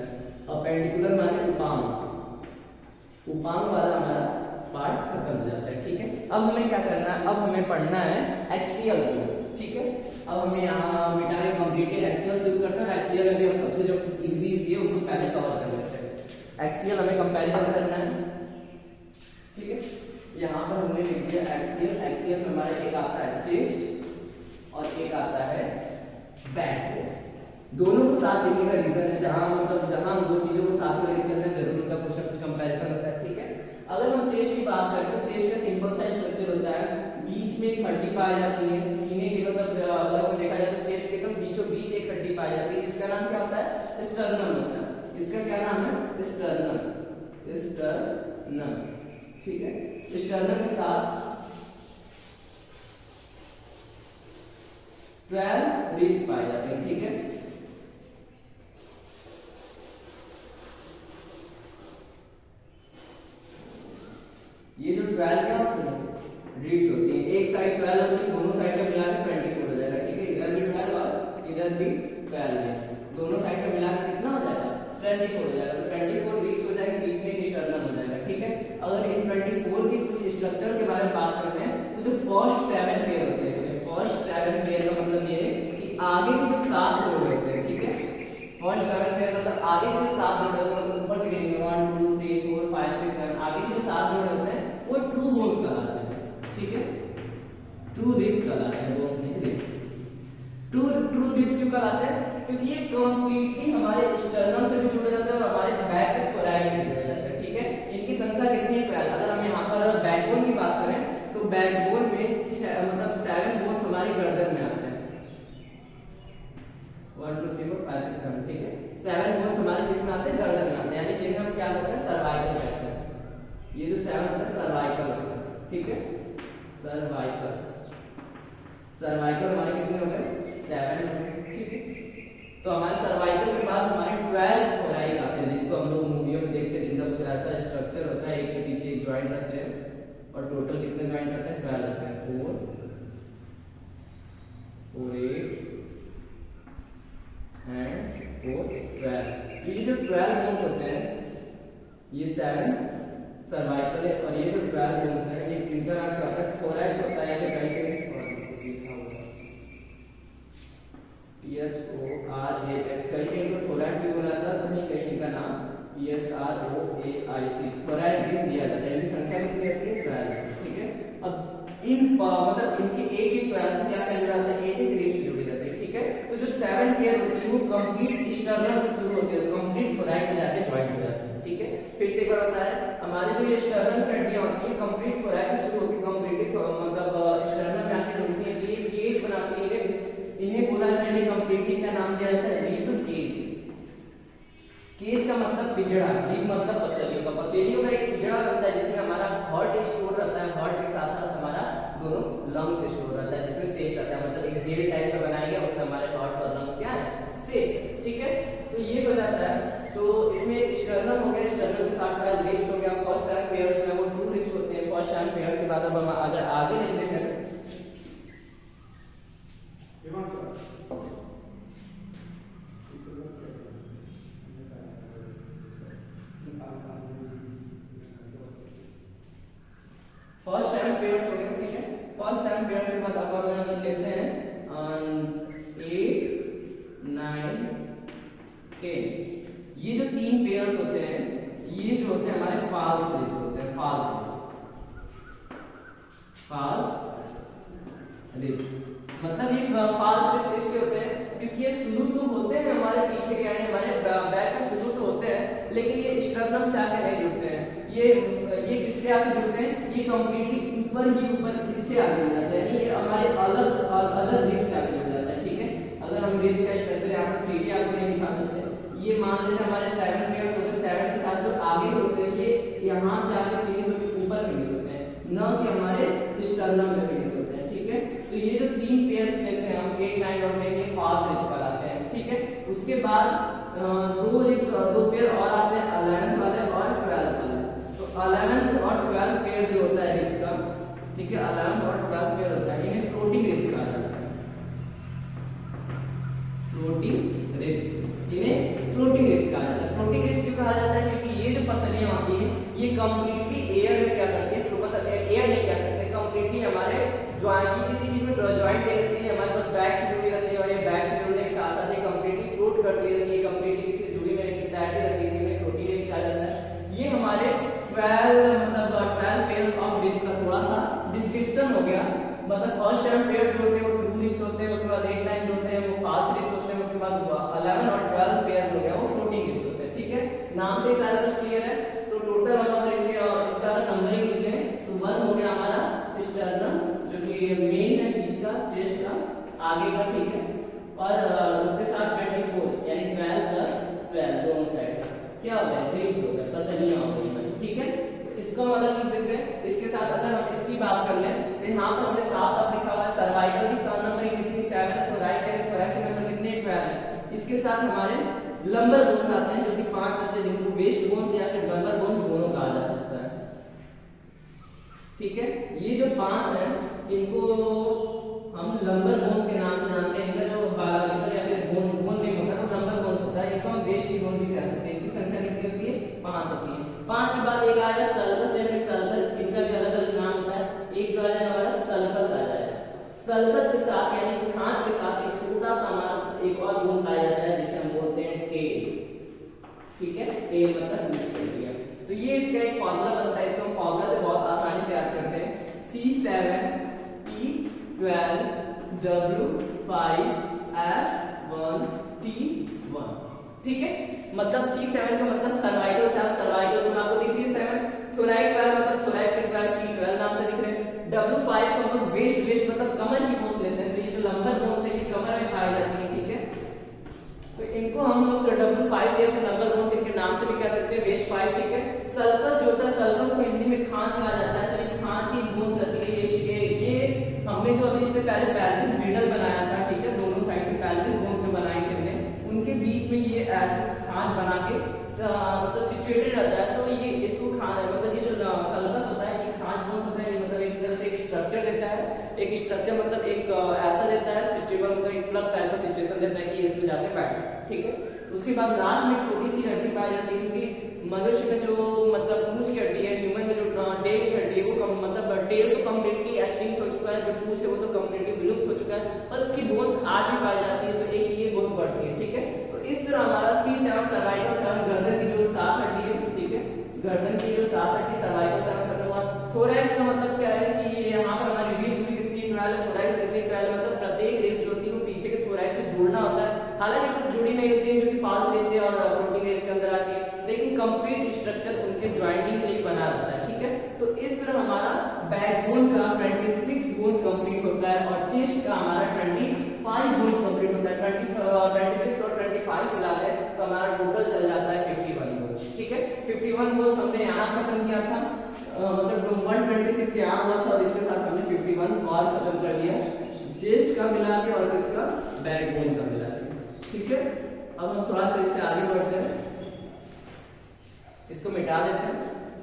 अपेंडिकुलर माने उपांग, उपांग वाला हमारा पार्ट खत्म हो जाता है। ठीक है, अब हमें क्या करना है, अब हमें पढ़ना है एक्सियल बोन्स। ठीक है, अब हमें यहाँ मिटाने कंप्लीटली एक्सियल शुरू करना है। एक्सियल में भी हम सबसे जो इजी है उनको पहले कवर कर लेते हैं। एक्सियल हमें कंपैरिजन करना है। ठीक है, यहाँ पर हमने लिख दिया एक्सियल। एक्सियल में हमारा एक आता है चेस्ट और एक आता है बैक। दोनों को साथ लिखने का रीजन है, जहां मतलब जहां हम दो चीजों को साथ में लेके चलते हैं जरूर उनका कुछ ना कुछ कंपैरिजन होता है। ठीक है, अगर हम चेस्ट की बात करें तो चेस्ट का सिंपल सा स्ट्रक्चर होता है, बीच में एक हड्डी पाई जाती है, सीने की मतलब अगर हम देखा जाए तो चेस्ट के एकदम बीचों बीच एक हड्डी पाई जाती है, जिसका नाम क्या होता है, स्टर्नम होता है। इसका क्या नाम है, स्टर्नम, स्टर्नम। ठीक है, स्टर्नम के साथ 12 रिब्स पाए जाते हैं। ठीक है, ये जो 12 क्या होती है, रिब्स होती है। एक साइड 12 होती है, दोनों साइड का मिला के 24 हो जाएगा। ठीक है, इधर भी 12 और इधर भी 12 है, दोनों साइड का मिला के कितना हो जाएगा, 24 हो जाएगा। तो 24 रिब्स हो जाएगी, बीच में एक स्टर्नम हो जाएगा। ठीक है, अगर इन 24 के कुछ स्ट्रक्चर के बारे में बात करते हैं तो जो फर्स्ट 7 पेयर होते हैं, इसमें फर्स्ट 7 पेयर का मतलब ये है कि आगे के जो 7 जोड़े होते हैं। ठीक है, फर्स्ट 7 पेयर मतलब आगे के जो 7 जोड़े होते हैं, मतलब ऊपर से गिनेंगे 1 2 3 4 5 6 7, आगे के जो 7 जोड़े होते हैं वो ट्रू बोन्स कहलाते हैं। ठीक है, ट्रू रिब्स कहलाते हैं, बोन्स नहीं रिब्स। ट्रू रिब्स क्यों कहलाते हैं, क्योंकि ये कंप्लीटली हमारे स्टर्नम से भी जुड़े रहते हैं और हमारे बैक के थोरैक्स से जुड़े रहते हैं। ठीक है, इनकी संख्या कितनी है, 12। अगर हम यहाँ पर बैकबोन की बात करें तो बैकबोन में मतलब 7 बोन्स हमारी गर्दन में आते हैं, 1 2 3 4 5 6 7। ठीक है, 7 बोन्स हमारे किस में आते हैं, गर्दन में आते हैं, यानी जिन्हें हम क्या कहते हैं, सर्वाइकल कहते हैं। ये जो 7 होता है सर्वाइकल होता है। ठीक है, सर्वाइकल, सर्वाइकल हमारे कितने हो गए, 7 हो गए। ठीक है, तो हमारे सर्वाइकल के बाद हमारे 12 थोराइक आते हैं, जिनको हम लोग मूवियों में देखते हैं, जिनका कुछ ऐसा स्ट्रक्चर होता है, एक के पीछे एक ज्वाइंट रहते हैं, और टोटल कितने ज्वाइंट रहते हैं, 12 रहते हैं, 4 4 8 एंड 4 12। ये जो 12 बोन्स होते हैं, ये 7 सर्वाइकल है, और ये जो 12 बोन्स हैं ये इनका नाम क्या होता है, थोरैक्स होता है, या कहीं कहीं THORAX, कहीं कहीं को थोरैक्स भी बोला जाता है, कहीं कहीं इनका नाम THROAIC थोरैक भी दिया जाता है। इनकी संख्या कितनी रहती है, 12। ठीक है, अब इन मतलब इनके एक एक 12 से क्या कहते जाता है, एक एक रिब्स जुड़ी जाती है। ठीक है, तो जो 7 पेयर होती है वो कंप्लीट स्टर्नम से शुरू होती है, कंप्लीट थोरैक में जाके ज्वाइन हो जाती है। ठीक है, फिर से एक बार होता है, हमारे जो ये स्टर्नम की हड्डियां होती है कंप्लीट थोरैक से शुरू होती है, कंप्लीट मतलब स्टर्नम में आके जुड़ती है, तो ये केज बनाती है, इन्हें बोला जाता है, कंप्लीटली का नाम दिया जाता है रिब केज। केज का मतलब पिंजड़ा, रिब मतलब पसलियों का, पसलियों का एक पिंजड़ा बनता है जिसमें हमारा हार्ट स्टोर रहता है, हार्ट के साथ साथ हमारा दोनों लंग्स स्टोर रहता है, जिसमें सेफ रहता है, मतलब एक जेल टाइप का बनाया गया, उसमें हमारे हार्ट और लंग्स क्या है, सेफ। ठीक है, तो ये हो जाता है। तो इसमें स्टर्नम हो गया, स्टर्नम के साथ में रिब्स हो गया, फर्स्ट 7 पेयर जो है वो 2 रिब्स होते हैं। फर्स्ट 7 पेयर्स के बाद अब हम अगर आगे देखते हैं फर्स्ट 7 पेयर्स हो गए। ठीक है, फर्स्ट 7 पेयर्स के बाद अब हम लेते हैं 8 10। ये जो 3 पेयर्स होते हैं ये जो होते हैं हमारे फॉल्स रिप्स होते हैं, फॉल्स रिप्स। मतलब ये फॉल्स रिप्स इसके होते हैं क्योंकि ये शुरू तो होते हैं हमारे पीछे के यानी हमारे बैक से शुरू तो होते हैं, लेकिन ये स्टर्नम से आके नहीं जुड़ते हैं। ये किससे आके जुड़ते हैं? ये कंप्लीटली ऊपर इससे आगे जुड़ जाते हैं, यानी ये हमारे अदर रिब्स से आगे जुड़ जाते हैं। ठीक है, अगर हम रिब्स का स्ट्रक्चर यहाँ पर 3D आपको नहीं दिखा सकते, ये मान लेते हैं हमारे 7 पेयर्स होते हैं, 7 के साथ जो आगे होते हैं ये यहाँ से आके फिनिश होकर ऊपर फिनिश होते हैं, न कि हमारे स्टर्नम में फिनिश होते हैं। ठीक है, तो ये जो 3 पेयर्स लेते हैं हम 8, 9 और 10 ये फॉल्स रिब्स कहलाते हैं। ठीक है, उसके बाद दो पेयर और आते हैं 11th वाले और 12th वाले। तो 11th और 12th पेयर जो होता है रिब्स का, ठीक है, 11th और 12th पेयर होता है, इन्हें फ्लोटिंग रिब्स कहा जाता है। फ्लोटिंग रिब्स, इन्हें फ्लोटिंग रिब्स कहा जाता है। फ्लोटिंग रिब्स क्यों कहा जाता है? क्योंकि ये जो पसलियां होती हैं ये कंप्लीटली एयर में क्या करती है, मतलब एयर नहीं कह सकते, कंप्लीटली हमारे ज्वाइंट किसी चीज में ज्वाइंट नहीं रहती है, हमारे पास बैक से जुड़ी रहती है और ये बैक से जुड़ने के साथ साथ ये कंप्लीटली फ्लोट करती रहती है, कंप्लीटली किसी से जुड़ी में तैरती रहती है, इन्हें फ्लोटिंग रिब्स कहा जाता है। ये हमारे 12 पेयर्स ऑफ रिब्स का थोड़ा सा डिस्क्रिप्शन हो गया। मतलब फर्स्ट 7 पेयर जो होते हैं वो ट्रू रिब्स होते हैं, उसके बाद 8, 9 जो होते हैं वो फॉल्स रिब्स होते हैं, उसके बाद 11 और 12 पेयर हो गया वो फ्लोटिंग रिब्स होते हैं। ठीक है, नाम से ही सारा कुछ क्लियर है। तो टोटल हम अगर इसका नंबरिंग लिख लें तो 1 हो गया हमारा स्टर्नम जो कि मेन है, बीच का, चेस्ट का, आगे का। ठीक है, और उसके साथ 24 यानी 12 प्लस 12 दोनों साइड का क्या हो गया, रिब्स हो गया, पसलियां हो गई। ठीक है, तो इसका मतलब लिख देते हैं। इसके साथ अगर हम इसकी बात कर लें तो यहाँ पर हमने साफ साफ लिखा हुआ है सर्वाइकल की नंबरिंग कितनी 7 है, थोरैसिक नंबर कितने 12 है। इसके साथ हमारे लंबर बोन्स आते हैं जो कि 5 होते हैं, जिनको वेस्ट बोन्स या फिर लंबर बोन्स दोनों कहा जा सकता है। ठीक है, ये जो 5 हैं इनको हम लंबर बोन्स के नाम से जानते हैं। इनका जो बायोलॉजिकल या फिर बोन नहीं होता तो लंबर बोन्स होता है, इनको हम वेस्ट की बोन भी कह सकते हैं। इनकी संख्या कितनी होती है? 5 होती है। 5 के बाद एक आया सल्कस या फिर सर्कल, इनका भी अलग अलग नाम होता है। एक जो आ जाएगा हमारा सल्कस आ जाएगा, सल्कस के साथ यानी इस खांच के साथ एक छोटा सा हमारा एक और बोन पाया जाता है जिसे हम बोलते हैं टेल। ठीक है, टेल मतलब बीच कर दिया। तो ये इसका एक फॉर्मूला बनता है, इसको हम फॉर्मूला से बहुत आसानी से याद करते हैं, C7P12S1T1। ठीक है, मतलब C7 का मतलब सर्वाइकल, सर्वाइकल को आपको दिख रही है 7, थोरैक 12 मतलब थोरैसिक 12, T12 नाम से दिख रहे हैं। W5 को हम लोग वेस्ट मतलब कमर की बोन्स लेते हैं, तो ये जो लंबर बोन्स है ये कमर में पाई जाती है। ठीक है, तो इनको हम लोग W5 या फिर लंबर बोन्स इनके नाम से भी कह सकते हैं, वेस्ट 5। ठीक है, सल्कस जो होता है, सल्कस को हिंदी में खांच कहा जाता है। तो ये खांच की बोन्स रहती है, ये हमने जो अभी इससे पहले पैल्विस मिडल बनाया था। ठीक है, दोनों साइड से पैल्विस बोन जो बनाई थी हमने, उनके बीच में ये ऐसे खांच बना के मतलब सिचुएटेड रहता है। तो ये इसको मतलब ये जो सल्कस होता है ये खांच बोन्स होता है, ये मतलब एक तरह से एक स्ट्रक्चर देता है, एक स्ट्रक्चर मतलब एक ऐसा देता है सिचुएबल, मतलब एक प्लग टाइप का सिचुएशन देता है कि इसमें जाके बैठे। ठीक है, उसके बाद लास्ट में छोटी सी हड्डी पाई जाती है, क्योंकि मनुष्य में जो मतलब पूंछ की हड्डी है, ह्यूमन में जो टेल की हड्डी है वो मतलब टेल तो कम्प्लीटली एक्सटिंक्ट हो चुका है, जो पूंछ है वो तो कम्प्लीटली विलुप्त हो चुका है, पर उसकी बोन्स आज भी पाई जाती है, तो एक ये बोन बढ़ती है। ठीक है, तो इस तरह हमारा C7 सर्वाइकल 7 गर्दन की जो 7 हड्डी है। ठीक है, गर्दन की जो 7 हड्डी सर्वाइकल 7 खत्म हुआ। थोरैक्स का मतलब क्या है कि यहाँ पर हमारी रिब्स भी कितनी 12 है, थोरैक्स कितनी 12 मतलब प्रत्येक रिब्स जो होती है वो पीछे के थोरैक्स से जुड़ना होता है। हालांकि कुछ जुड़ी नहीं होती है जो कि फॉल्स रिब्स और फ्लोटिंग रिब्स के अंदर आती है, लेकिन कंप्लीट स्ट्रक्चर उनके जॉइंटिंग के लिए बना रहता है। ठीक है, तो इस तरह हमारा बैकबोन का 26 बोन्स कंप्लीट होता है और चेस्ट का हमारा 25 बोन्स कंप्लीट होता है। 26 और 25 मिला दे तो हमारा टोटल चल जाता है 51 बोन्स। ठीक है, 51 बोन्स हमने यहाँ खत्म किया था, मतलब 126 यहाँ हुआ था और इसके साथ हमने 51 और खत्म कर दिया, चेस्ट का मिला के और किसका, बैकबोन का मिला के। ठीक है, अब हम थोड़ा सा इससे आगे बढ़ते हैं, इसको मिटा देते हैं।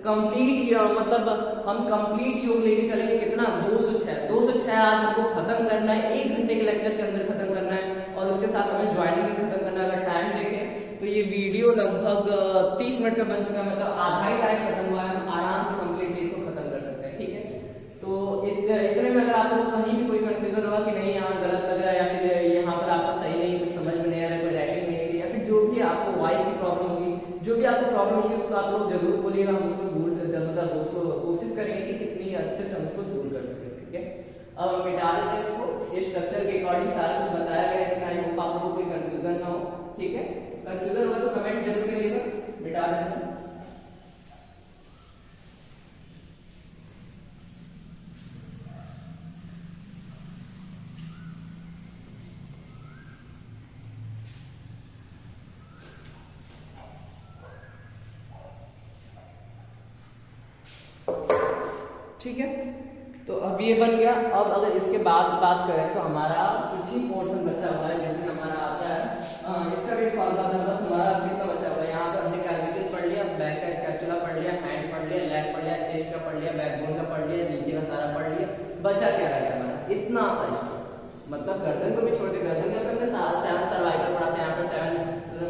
कंप्लीट मतलब हम कंप्लीट योग लेके चलेंगे कितना, 206 आज हमको खत्म करना है, 1 घंटे के लेक्चर के अंदर खत्म करना है और उसके साथ हमें ज्वाइनिंग भी खत्म करना है। अगर टाइम देखें तो ये वीडियो लगभग 30 मिनट का बन चुका है, मतलब आधा ही टाइम खत्म हुआ है, हम आराम से कंप्लीटली इसको खत्म कर सकते हैं। ठीक है, तो इतने में अगर आपको कहीं भी कोई कंफ्यूजन होगा कि नहीं यहाँ गलत लग रहा है या फिर यहाँ पर आपका सही नहीं, कुछ समझ में नहीं आ रहा, कोई राइटिंग नहीं है या फिर जो भी आपको कर सके, ठीक है। अब हम मिटा देते हैं इसको। ये स्ट्रक्चर के अकॉर्डिंग सारा कुछ बताया गया इसमें, आई होप आप लोगों को कोई कंफ्यूजन ना हो, ठीक है। कंफ्यूजन हुआ तो कमेंट जरूर करिएगा, मिटा देते हैं। ठीक है, तो अब ये बन गया। अब अगर इसके बाद बात करें तो हमारा कुछ ही पोर्शन बचा हुआ है, जैसे हमारा आता है इसका भी फॉर्मूला था, बस हमारा कितना बचा हुआ है। यहाँ पे हमने कैविटी पढ़ लिया, बैक का स्कैपुला पढ़ लिया, हैंड पढ़ लिया, लेग पढ़ लिया, चेस्ट का पढ़ लिया, बैकबोन का पढ़ लिया, नीचे का सारा पढ़ लिया। बचा क्या रह गया हमारा? इतना सा स्ट्रक्चर, मतलब गर्दन को भी छोड़ दे। गर्दन का हमने 7 सर्वाइकल पढ़ा था, यहाँ पे 7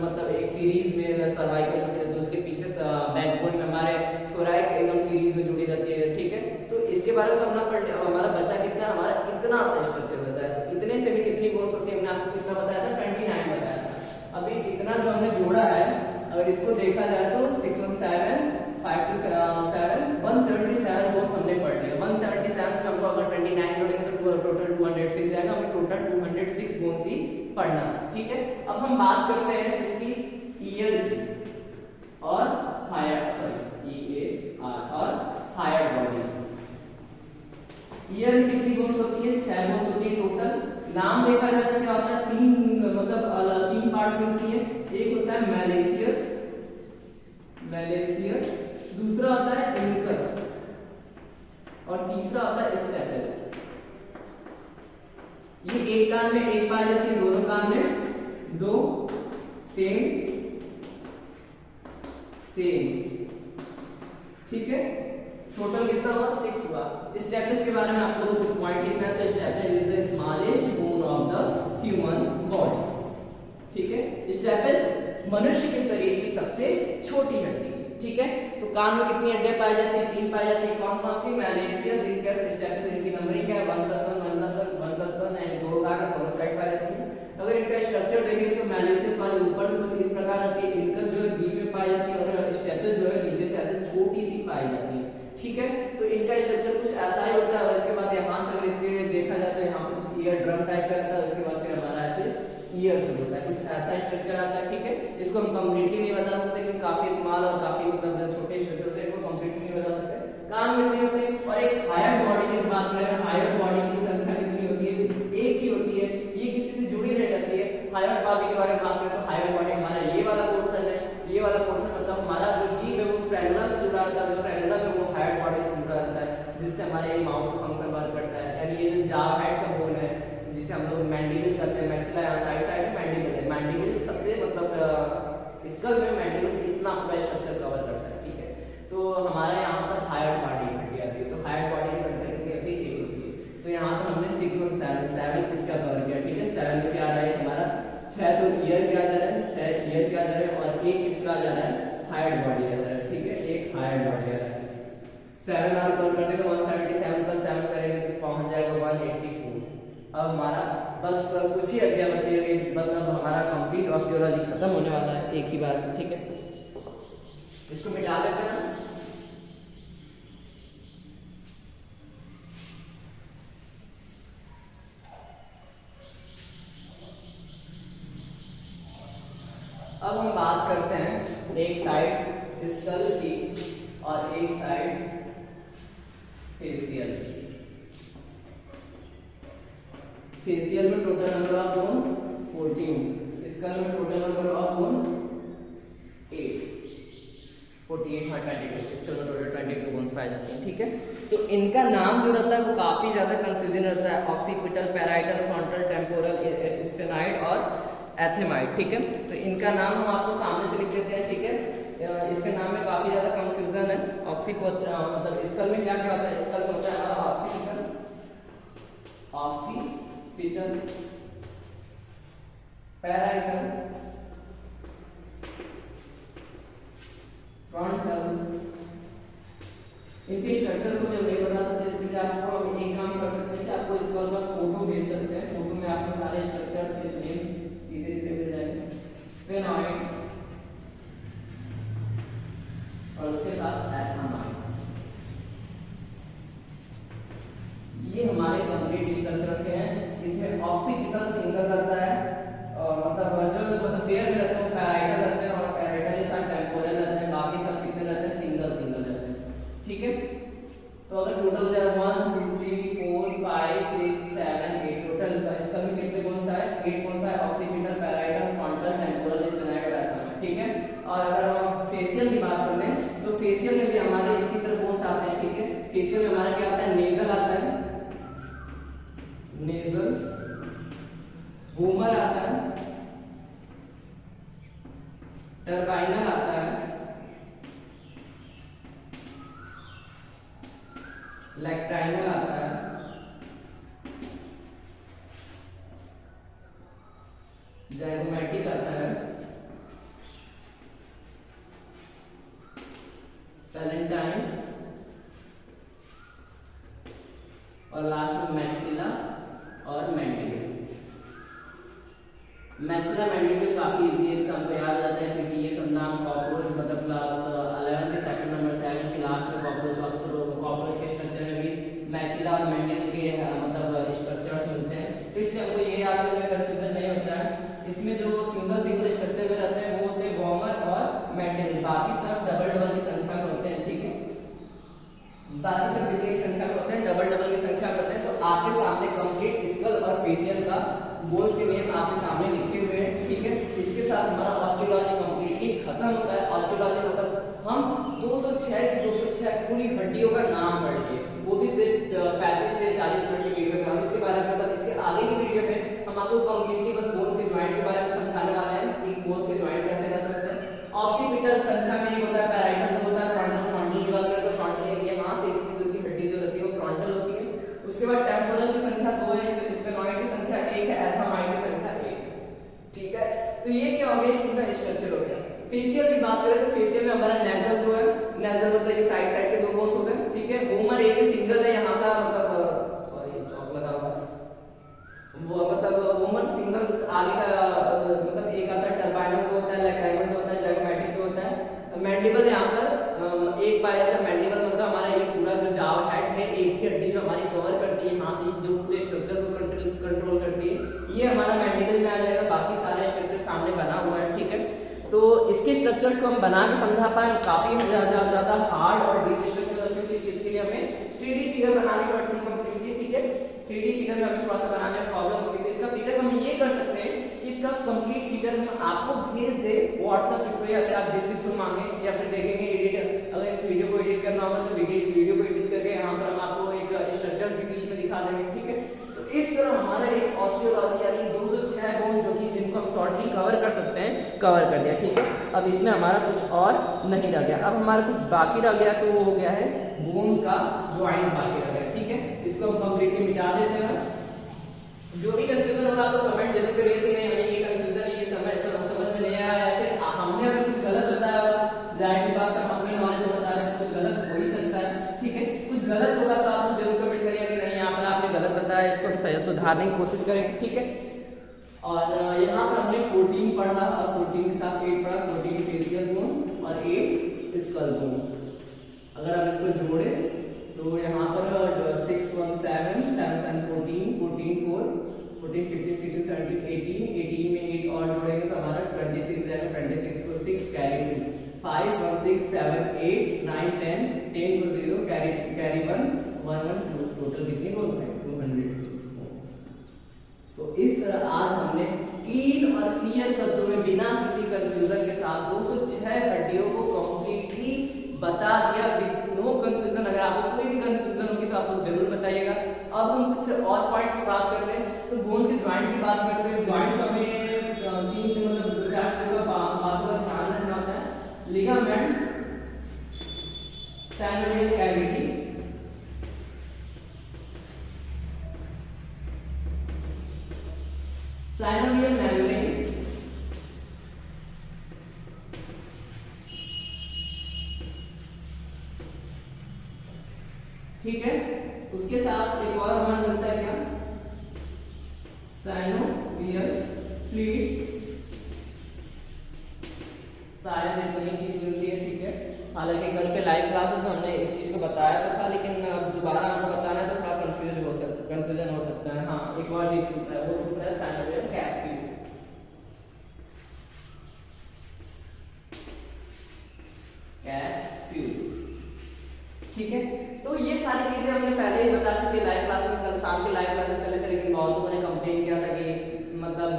मतलब एक सीरीज में सर्वाइकल जुड़ी रहती है, उसके पीछे बैकबोन में हमारे थोराइक एकदम सीरीज में जुड़ी रहती है, ठीक है। तो इसके बारे में तो हमने पढ़ लिया। हमारा बचा कितना? हमारा इतना सा स्ट्रक्चर बचा है। तो इतने से भी कितनी बोन्स होती है? हमने आपको कितना बताया था? 29 बताया था। अभी इतना जो हमने जोड़ा है, अगर इसको देखा जाए तो 6 1 7 5 2 7 177 बोन्स हमने पढ़ लिया। 177 में हमको अगर 29 जोड़ेंगे तो टोटल 206 जाएगा। हमें टोटल 206 बोन्स ही पढ़ना, ठीक है। अब हम बात करते हैं इसकी ईयर और हायर, सॉरी EAR और हायर बॉडी। ईयर में कितनी बोन्स होती है? 6 बोन्स होती है टोटल। नाम देखा जाए तो क्या होता है? 3 मतलब 3 पार्ट में होती है। एक होता है मैलेशियस, दूसरा होता है इंकस और तीसरा होता है स्टेपस। ये एक कान में एक पाई जाती है, दोनों कान में दो, सेम, ठीक है। टोटल कितना हुआ? 6 हुआ। स्टेपस के बारे में आप लोगों को कुछ पॉइंट लिखना है, तो stapes is the smallest bone of the human body, ठीक है। स्टेपस मनुष्य के शरीर की सबसे छोटी हड्डी, ठीक है। तो कान में कितनी हड्डियां पाई जाती है? 3 पाई जाती है। कौन कौन सी? Malicious, incus, steppes. इनकी नंबरिंग क्या है? 1+1 यानी दो कान दोनों साइड पाई जाती है। अगर इनका स्ट्रक्चर देखें तो मैलेशियस वाली ऊपर से कुछ इस प्रकार आती है, इंकस जो है बीच में पाई जाती है और स्टेपस जो है नीचे से ऐसे छोटी सी पाई जाती है, ठीक है। तो इनका स्ट्रक्चर कुछ ऐसा ही होता है। और इसके बाद यहाँ से अगर इसके देखा जाए तो यहाँ पर कुछ ईयर ड्रम टाइप का रहता है, उसके बाद फिर हमारा ऐसे ईयर शुरू होता है, कुछ ऐसा स्ट्रक्चर आता है, ठीक है। इसको हम कंप्लीटली नहीं बता सकते क्योंकि काफी स्मॉल और काफी मतलब छोटे स्ट्रक्चर होते हैं, इनको कंप्लीटली नहीं बता सकते। कान में नहीं होते। और एक हायर बॉडी की बात करें, हायर बॉडी की संख्या कितनी होती है? एक ही होती है। ये किसी से जुड़ी रह जाती है। हायर बॉडी के बारे में बात करें तो हायर बॉडी हमारा ये वाला पोर्शन है। ये वाला पोर्शन मतलब हमारा जो जीभ है वो फ्रेनुलम से जुड़ा रहता है, जो फ्रेनुलम है वो हायर बॉडी से जुड़ा रहता है, जिससे हमारे माउथ फंक्शन वर्क करता है। यानी ये जो जा हेड का बोन है जिसे हम लोग मैंडिबल करते हैं, मैक्सिला यहाँ साइड में मैंडिबल है। मैंडिबल सबसे मतलब स्कल में मैंडिबल इतना पूरा स्ट्रक्चर कवर करता है, ठीक है। तो हमारा यहाँ पर हायर बॉडी हड्डी आती है। तो हायर बॉडी की संख्या कितनी होती है? 1 होती है। तो यहाँ पर हमने 6 1 7 इसका कवर किया, ठीक है। 7 में क्या आ रहा है हमारा? 6 तो ईयर क्या आ जा रहा है? 6 ईयर क्या आ जा रहा है और 1 इसका आ जा रहा है हायर बॉडी आ जा रहा है, ठीक है। एक हायर बॉडी आ रहा है। 7 और कवर कर देंगे 177 + 7 करेंगे तो पहुंच जाएगा 184। अब हमारा बस कुछ ही हड्डियां बची है, बस अब हमारा कंप्लीट ऑस्टियोलॉजी खत्म होने वाला है एक ही बार में, ठीक है। इसको मिटा देते हैं। अब हम बात करते हैं एक साइड स्कल की और एक साइड फेशियल। फेशियल में total number of bone 14, skull में टोटल नंबर ऑफ बोन 8, 48 और 22, स्कल में टोटल 22 बोन्स पाए जाते हैं, ठीक है। तो इनका नाम जो रहता है वो काफी ज्यादा कंफ्यूजन रहता है। Occipital, parietal, frontal, temporal, sphenoid और एथेमाइड, ठीक है। तो इनका नाम हम आपको सामने से लिख देते हैं, ठीक है। इसके नाम में काफी ज्यादा कंफ्यूजन है। मतलब स्कल में क्या क्या होता है? स्कल में होता है ऑक्सीपिटल, पैराइटल, फ्रंटल। इनके स्ट्रक्चर को जब नहीं बता सकते इसके लिए आपको हम एक काम कर सकते हैं कि आपको स्कल का फोटो भेज सकते हैं। फोटो में आपको सारे स्ट्रक्चर्स के नेम्स सीधे सीधे मिल जाएंगे। स्फेनॉइड और उसके साथ एथेमाइड। तो अगर टोटल हो जाए 1 2 3 4 5 6 7 8 टोटल, इसका भी कितने कौन सा है 8 कौन सा है ऑक्सीपिटल, पैराइटल, फ्रंटल, टेम्पोरल, स्पेनाइड और एथम, ठीक है। और अगर हम फेशियल की बात कर लें तो फेशियल में भी हमारे इसी तरह कौन सा आते हैं, ठीक है। फेशियल में हमारा क्या आता है, नेजल आता है, नेजल, वोमर आता है, टर्बाइनल आता है, लैक्टाइनल आता है, जाइगोमैटिक आता है, पैलेंटाइन और लास्ट में मैक्सिला और मैंडिबल। मैक्सिला मैंडिबल काफी इजी है, इसका हमको याद रहता है क्योंकि ये सब नाम कॉकरोच मतलब क्लास 11 के चैप्टर नंबर 7 के लास्ट में कॉकरोच के स्ट्रक्चर में भी मैक्सिला और मैंडिबल के मतलब स्ट्रक्चर्स मिलते हैं, तो इसलिए हमको ये याद करने में कंफ्यूजन नहीं होता है। इसमें जो सिंगल सिंगल स्ट्रक्चर में रहते हैं वो होते हैं वॉमर और मैंडिबल, बाकी सब डबल डबल की संख्या में होते हैं, ठीक है। बाकी सब कितने की संख्या में होते हैं, डबल डबल की संख्या में होते हैं। तो आपके सामने कंप्लीट स्कल और फेशियल का बोन्स के नेम आपके सामने लिखे हुए हैं, ठीक है। इसके साथ हमारा ऑस्टियोलॉजी कंप्लीटली खत्म होता है। ऑस्टियोलॉजी मतलब हम 206 की 206 पूरी हड्डियों का नाम पढ़ लिए, वो भी सिर्फ 35 से 40 मिनट की वीडियो में। हम इसके बारे में मतलब इसके आगे की वीडियो में हम आपको कंप्लीटली बस बोन्स के जॉइंट के बारे में समझाने वाले हैं कि बोन्स के जॉइंट कैसे कर सकते हैं। ऑक्सीपिटल संख्या में एक होता है, पैराइटल दो होता है, फ्रंटल की बात करें तो फ्रंटल एक, ये वहां से इतनी दूर की हड्डी जो रहती है वो फ्रंटल होती है। उसके बाद टेम्पोरल की संख्या 2 है, स्पेनॉइड की संख्या 1 है, एथमाइड की संख्या 1 है, ठीक है। तो ये क्या हो गया, इनका स्ट्रक्चर हो गया। फेशियल की बात करें तो फेशियल में हमारा नेजल 2 है, नेजल मतलब ये साइड साइड के दो बोन्स हो गए, ठीक है। वोमर एक ही सिंगल है, यहाँ का मतलब सॉरी चौक लगा हुआ वो मतलब वोमर सिंगल आगे का मतलब एक आता है, टर्बाइनल दो होता है, लैक्टाइनल दो होता है, जाइगोमैटिक दो होता है। मैंडिबल यहाँ पर एक पाया जाता है। मैंडिबल मतलब हमारा ये पूरा जो जाव हेड है, एक ही हड्डी जो हमारी कवर करती है यहाँ से जो पूरे स्ट्रक्चर को कंट्रोल करती है, ये हमारा मैंडिबल में आ जाएगा। बाकी सारे स्ट्रक्चर सामने बना हुआ है, ठीक है। तो इसके स्ट्रक्चर्स को हम बना के समझा पाए, काफी ज्यादा हार्ड और डीप स्ट्रक्चर होते हैं क्योंकि इसके लिए हमें 3D फिगर बनानी पड़ती है कंप्लीटली, ठीक है। 3D फिगर में हमें थोड़ा सा बनाने में प्रॉब्लम होगी, तो इसका फिगर हम ये कर सकते हैं कि इसका कंप्लीट फिगर हम आपको भेज दे व्हाट्सएप के थ्रू, या फिर आप जिस भी थ्रू मांगे, या फिर देखेंगे एडिट, अगर इस वीडियो को एडिट करना होगा तो वीडियो को एडिट करके यहाँ पर हम आपको एक स्ट्रक्चर के बीच में दिखा देंगे, ठीक है। तो इस तरह हमारा एक ऑस्टियोलॉजी यानी 206 बोन जो कि जिनको हम शॉर्टली कवर कर सकते हैं, कवर कर दिया, ठीक है। अब इसमें हमारा कुछ और नहीं रह गया, अब हमारा कुछ बाकी रह गया, तो वो हो गया है बोन्स का ज्वाइंट बाकी रह गया, ठीक है। इसको हम कंप्लीटली मिटा देते हैं। जो भी कंफ्यूजन होगा तो कमेंट जरूर करिए कि नहीं हमें ये कंफ्यूजन है, ये समझ में नहीं आया, या फिर हमने अगर कुछ गलत बताया होगा, जाहिर सी बात है हम अपने नॉलेज में बता रहे हैं, कुछ गलत हो ही सकता है, ठीक है। कुछ गलत होगा तो आप जरूर कमेंट करिए कि नहीं यहाँ पर आपने गलत बताया, इसको हम सुधारने की कोशिश करेंगे, ठीक है। और यहाँ पर हमने 14 पढ़ा और 14 के साथ 8 पढ़ा, 14 फेशियल बोन और 8 स्कल बोन। अगर आप इसको जोड़े तो यहाँ पर 6 1 7 7 7 14 14 4 14 15 16 17 18 18 में 8 और जोड़ेंगे तो हमारा 26 जाएगा, 26 को 6 कैरी 2 5 1 6 7 8 9 10 10 को 0 कैरी 1 1 1 2 टोटल कितनी बोन है 206। तो इस तरह आज हमने क्लीन और क्लियर शब्दों में बिना किसी कंफ्यूजन के साथ 206 हड्डियों को कंप्लीटली बता दिया विद नो कंफ्यूजन। अगर आपको कोई भी कंफ्यूजन होगी तो आप लोग जरूर बताइएगा। अब हम कुछ और पॉइंट्स की बात करते हैं, तो बोन्स के जॉइंट्स की बात करते हैं। जॉइंट हमें 3 मतलब 2-4 चीजों का बातों का ध्यान रखना होता है। Ligaments, synovial cavity, synovial membrane, ठीक है। उसके साथ एक और हमारा बनता है क्या, साइनोवियल फ्लूइड, शायद एक नई चीज मिलती है, ठीक है। हालांकि कल के लाइव क्लास में हमने इस चीज को बताया तो था, लेकिन अब दोबारा आपको बताना है तो थोड़ा कंफ्यूजन हो सकता है। हाँ, एक और चीज छूट रहा है, वो छूट रहा है साइनोवियल कैप्सूल, ठीक है। तो ये सारी चीजें हमने पहले ही बता चुके लाइव क्लास में, कल शाम के लाइव क्लासेस चले थे, लेकिन बहुत लोगों ने कंप्लेन किया था कि मतलब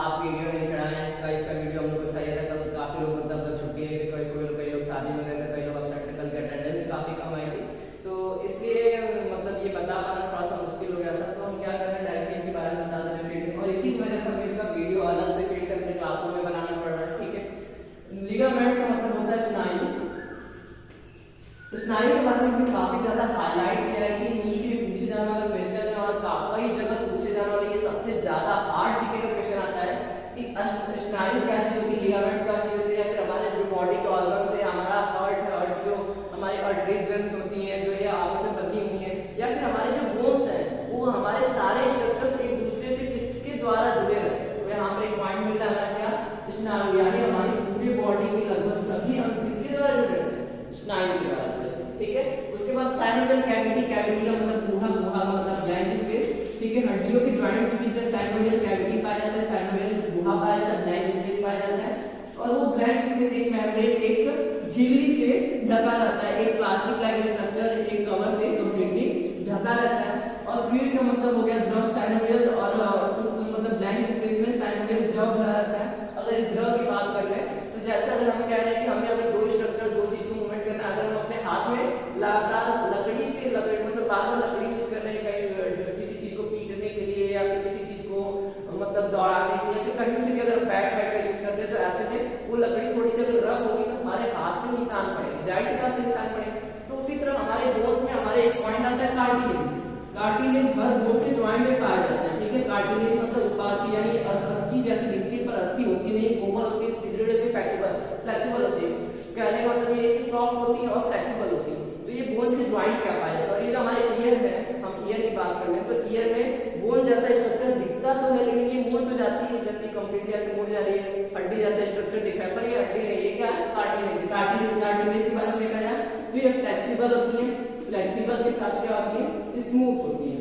आप वीडियो नहीं चढ़ाए, इसका वीडियो हम लोग को चाहिए था। कल काफी लोग मतलब छुट्टी नहीं थी, कई लोग शादी में गए थे, कई लोग अपसेंट थे, कल की अटेंडेंस भी काफी कम आई थी, तो इसलिए मतलब ये बता पाना थोड़ा सा मुश्किल हो गया था। तो हम क्या कर रहे हैं, डायरेक्टली इसके बारे में बता दें फिर से, और इसी वजह से हमें इसका वीडियो अलग से फिर से अपने क्लासरूम में बनाना पड़ रहा है। ठीक है, लिगामेंट्स का मतलब होता है स्नायु। स्नायु के बारे में काफी ज्यादा हाईलाइट किया है कि मुझसे पूछे जाने वाला क्वेश्चन है और कई जगह पूछे जाने वाला ये सबसे ज्यादा हार्ड जीके का क्वेश्चन आता है कि स्नायु क्या चीज होती है, लिगामेंट्स क्या चीज होती है, या फिर हमारे जो बॉडी के ऑर्गन्स है, हमारा हार्ट जो हमारी आर्टरीज वेन्स होती हैं जो ये आपस में बंधी हुई हैं, या फिर हमारे जो बोन्स हैं वो हमारे सारे स्ट्रक्चर्स एक दूसरे से किसके द्वारा जुड़े रहते हैं। तो यहाँ पर एक पॉइंट मिलता है हमारा क्या, स्नायु, यानी हमारी पूरी बॉडी के लगभग सभी अंग किसके द्वारा जुड़े रहते हैं, स्नायु के द्वारा। ठीक है, उसके बाद साइनोवियल कैविटी, कैविटी का मतलब गुहा, गुहा का मतलब ब्लैंक स्पेस। ठीक है, हड्डियों के जॉइंट के बीच में साइनोवियल कैविटी पाया जाता है, साइनोवियल गुहा पाया जाता है, ब्लैंक स्पेस पाया जाता है, और वो ब्लैंक स्पेस एक मेम्ब्रेन, एक झिल्ली से ढका रहता है, एक प्लास्टिक लाइक स्ट्रक्चर, एक कवर से कंप्लीटली ढका रहता है। और फ्लूइड का मतलब हो गया द्रव, साइनोवियल और उस मतलब ब्लैंक स्पेस में साइनोवियल द्रव भरा रहता है। अगर इस द्रव की बात कर रहे हैं तो जैसे अगर हम कह रहे हैं कि हमें अगर दो स्ट्रक्चर, दो चीज को मूवमेंट करना है, अगर हम अपने हाथ में लगातार लकड़ी से मतलब बार-बार लकड़ी यूज कर रहे हैं कहीं किसी चीज को पीटने के लिए या फिर किसी चीज को मतलब दौड़ाने के लिए, फिर कहीं से भी अगर बैठ का यूज करते हैं तो ऐसे में वो लकड़ी थोड़ी सी अगर रफ होगी तो हमारे हाथ में निशान पड़ेंगे, जाहिर सी बात है निशान पड़ेंगे। तो उसी तरह हमारे बोन्स में हमारे एक पॉइंट आता है कार्टिलेज। कार्टिलेज हर बोन के जॉइंट में पाया जाता है। ठीक है, कार्टिलेज मतलब उपास्थि, यानी अस्थि जैसे लिखने पर अस्थि होती नहीं, कोमल होती है, सुदृढ़ होती है, फ्लेक्सिबल होती है। कहने का मतलब ये है कि सॉफ्ट होती है और फ्लेक्सिबल होती है। तो ये बोन्स के जॉइंट क्या पाया जाता है। और ये जो हमारे ईयर है, हम ईयर की बात कर रहे हैं तो ईयर में बोन जैसा स्ट्रक्चर दिखता तो है, लेकिन ये मुड़ तो जाती है, जैसे कंप्लीटली ऐसे मुड़ जा रही है, हड्डी जैसा स्ट्रक्चर दिख रहा है, पर ये हड्डी नहीं, ये क्या है, कार्टिलेज। कार्टिलेज के बारे में देखा जाए तो ये फ्लेक्सिबल होती है, फ्लेक्सिबल के साथ क्या होती है, स्मूथ होती है।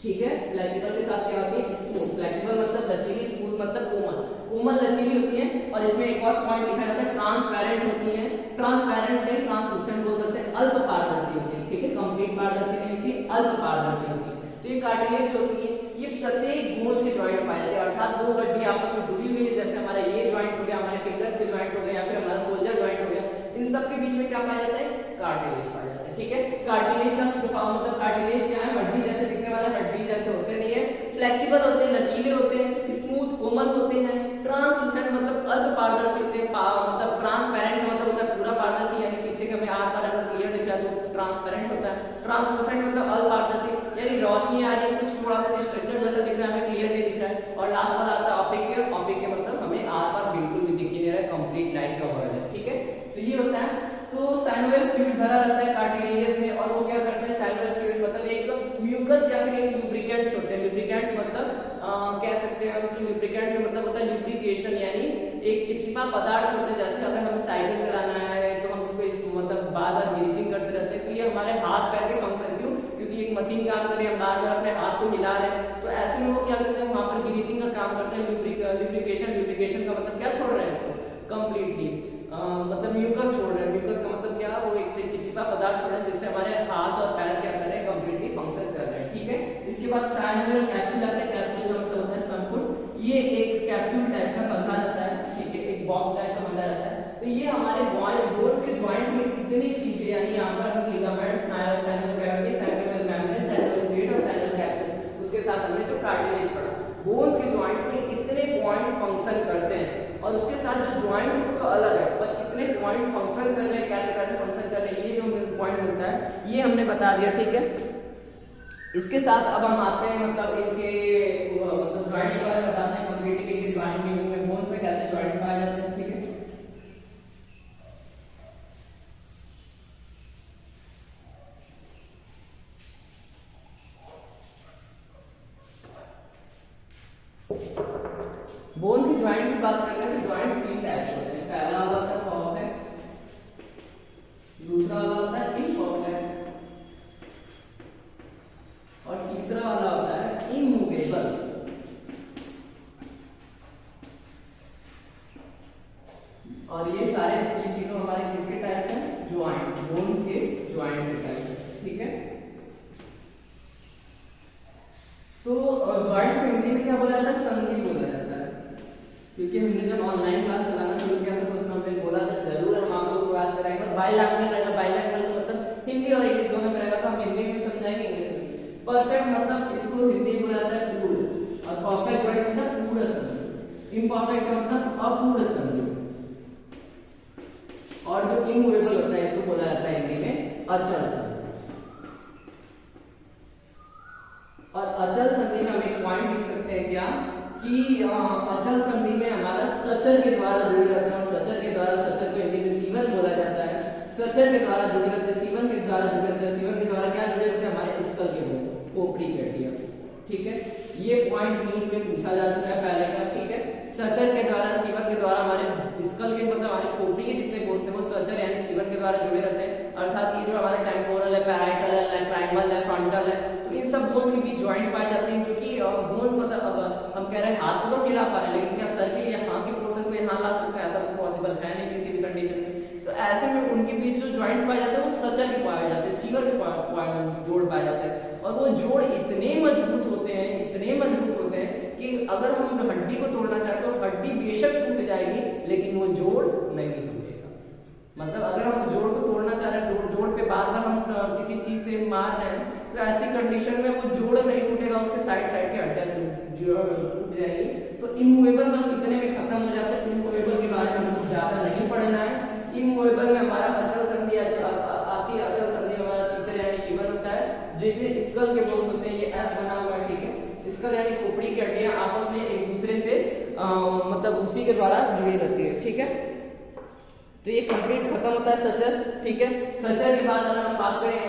ठीक है, फ्लेक्सिबल के साथ क्या होती है, स्मूथ। फ्लेक्सिबल मतलब लचीली, स्मूथ मतलब कोमल, कोमल लचीली होती है। और इसमें एक और पॉइंट लिखा जाता है, ट्रांसपेरेंट होती है। ट्रांसपेरेंट नहीं, ट्रांसलूसेंट बोल सकते हैं, अल्प पारदर्शी होती है। ठीक है, कंप्लीट पारदर्शी नहीं होती, अल्प पारदर्शी होती है। तो ये कार्टिलेज जो होती है ये प्रत्येक बोन्स के जॉइंट पाए जाते हैं, अर्थात दो हड्डी आपस में जुड़ी हुई है, जैसे हमारा ये जॉइंट हो गया, हमारे फिंगर्स के जॉइंट हो गया, या फिर हमारा शोल्डर जॉइंट हो गया, इन सब के बीच में क्या पाया जाता है, कार्टिलेज पाया जाता है। ठीक है, कार्टिलेज का मतलब कार्टिलेज क्या है, हड्डी जैसे दिखने वाले हड्डी जैसे होते नहीं है, फ्लेक्सिबल होते हैं, लचीले होते हैं, स्मूथ कोमल होते हैं। ट्रांसलूसेंट मतलब अल्प पारदर्शी होते हैं, मतलब ट्रांसपेरेंट का मतलब होता है पूरा पारदर्शी, यानी शीशे के में आर पार अगर क्लियर दिख रहा है तो ट्रांसपेरेंट होता है। ट्रांसलूसेंट मतलब अल्प पारदर्शी, यानी रोशनी आ रही है, कुछ थोड़ा बहुत स्ट्रक्चर जैसा दिख रहा है, हमें क्लियर नहीं दिख रहा है। और लास्ट वाला आता है ऑपिक। ऑपिक के मतलब हमें आर पार बिल्कुल भी दिख ही नहीं रहा है, कंप्लीट लाइट कवर्ड है। ठीक है, तो ये होता है। तो साइनोवियल फ्लूइड भरा रहता है कार्टिलेजेस में, और वो क्या करते हैं, साइनोवियल फ्लूइड मतलब एक म्यूकस या फिर एक लुब्रिकेंट्स होते हैं। लुब्रिकेंट्स मतलब कह सकते हैं कि लुब्रिकेंट्स का मतलब होता है लुब्रिकेशन, यानी एक चिपचिपा पदार्थ होते हैं। जैसे अगर हमें साइकिल चलाना है तो हम उसको मतलब बार बार ग्रीसिंग करते रहते हैं, तो ये हमारे हाथ पैर के फंक्शन, क्यों, क्योंकि एक मशीन काम कर रही है, हम बार बार अपने हाथ को हिला रहे हैं, तो ऐसे में वो क्या करते हैं, वहां पर ग्रीसिंग का काम करते हैं। लुब्रिकेशन का मतलब क्या छोड़ रहे हैं, कंप्लीटली मतलब म्यूकस छोड़ रहे हैं। म्यूकस का मतलब क्या, वो एक चिपचिपा पदार्थ छोड़ रहे हैं जिससे हमारे हाथ और पैर क्या कर रहे हैं, कंप्लीटली फंक्शन कर रहे हैं। ठीक है, इसके बाद साइनोवियल कैप्सूल आता है। कैप्सूल का मतलब होता है संपुट, ये एक कैप्सूल टाइप का बंधा रहता है। ठीक है, एक बॉक्स टाइप का बंधा रहता है। तो ये हमारे बोन्स के जॉइंट में कितनी चीजें, यानी यहाँ पर ligaments, synovial cavity, synovial membrane, synovial fluid और साइनोवियल कैप्सूल, उसके साथ हमने जो कार्टिलेज पढ़ा, बोन्स के जॉइंट में कितने पॉइंट्स फंक्शन करते हैं, और उसके साथ जो जॉइंट्स है तो अलग है, पर कितने पॉइंट्स फंक्शन कर रहे हैं, कैसे कैसे फंक्शन कर रहे हैं, ये जो पॉइंट होता है ये हमने बता दिया। ठीक है, इसके साथ अब हम आते हैं मतलब इनके मतलब जॉइंट्स के बारे में बताते हैं, कंप्लीटली इनके जॉइंट में बोन्स में कैसे जॉइंट्स पाए जाते हैं। ठीक है, बोन्स की जॉइंट्स की बात करते हैं तो जॉइंट्स तीन टाइप के होते हैं। पहला वाला होता है परफेक्ट, दूसरा वाला होता है इम्परफेक्ट, और तीसरा वाला होता है इमूवेबल। और ये सारे ये तीनों हमारे किसके टाइप हैं, जॉइंट, बोन्स के जॉइंट के टाइप। तो जॉइंट को हिंदी में क्या बोला जाता है? संधि बोला जाता है। क्योंकि हमने जब ऑनलाइन क्लास चलाना शुरू किया था तो उसमें हमने बोला था जरूर हम आप लोगों को क्लास कराएंगे, पर बाइलैंग्वेज रहेगा। बाइलैंग्वेज तो मतलब हिंदी और इंग्लिश दोनों में रहेगा, तो हम हिंदी में समझाएंगे, इंग्लिश में। परफेक्ट मतलब इसको हिंदी में बोला जाता है पूर्ण, और परफेक्ट जॉइंट मतलब पूर्ण संधि। इम्परफेक्ट का मतलब अपूर्ण संधि, और जो इमूवेबल होता है इसको बोला जाता है हिंदी में अचल संधि। और अचल संधि में हम एक पॉइंट लिख सकते हैं क्या कि अचल संधि में हमारा सचर के द्वारा जुड़े रहते हैं, और सचर के द्वारा, सचर को हिंदी में सीवन बोला जाता है। सचर के द्वारा जुड़े रहते हैं, सीवन के द्वारा जुड़े रहते हैं। सीवन के द्वारा क्या जुड़े रहते हैं? हमारे स्कल के बोन्स, खोपड़ी की हड्डियां। ठीक है, ये पॉइंट नीट में पूछा जा चुका है पहले का। ठीक है, सचर के द्वारा, सीवन के द्वारा हमारे स्कल के मतलब हमारे खोपड़ी के जितने बोन्स हैं वो सचर यानी सीवन के द्वारा जुड़े रहते हैं। अर्थात ये जो हमारे टेम्पोरल है, पैराइटल है, लैक्राइमल है, फ्रंटल है, तो इन सब बोन्स के बीच जॉइंट पाए जाते हैं। जो कि बोन्स मतलब अब हम कह रहे हैं हाथ तो हिला पा रहे हैं, लेकिन क्या सर के यहाँ के पोर्शन को यहाँ ला सकते हैं? ऐसा तो पॉसिबल है नहीं किसी भी कंडीशन में। तो ऐसे में उनके बीच जो जॉइंट्स पाए जाते हैं वो सचर के पाए जाते हैं, सीवन के जोड़ पाए जाते हैं। और वो जोड़ इतने मजबूत होते हैं, इतने मजबूत होते हैं कि अगर हम हड्डी को तोड़ना चाहें तो हड्डी बेशक टूट जाएगी, लेकिन वो जोड़ नहीं टूटेगा। मतलब अगर हम जोड़ को तोड़ना चाह रहे हैं, जोड़ पे बार बार हम किसी चीज से मार रहे हैं, तो ऐसी कंडीशन में वो जोड़ नहीं टूटेगा, उसके साइड साइड के हड्डियां टूट जाएंगी। तो इमूवेबल बस इतने में खत्म हो जाता है। इमूवेबल के बारे में हमको ज्यादा नहीं पढ़ना है। इमूवेबल में हमारा अचल संधि आती है। अचल संधि में हमारा सीचर यानी शिवन होता है, जिसमें स्कल के बोन्स होते हैं, ये एस बना हुआ है। ठीक है, स्कल यानी खोपड़ी की हड्डियां आपस में एक दूसरे से मतलब उसी के द्वारा जुड़ी रहती है। ठीक है, तो ये कंप्लीट खत्म होता है सचर। ठीक है, सचर के बाद अगर हम बात करें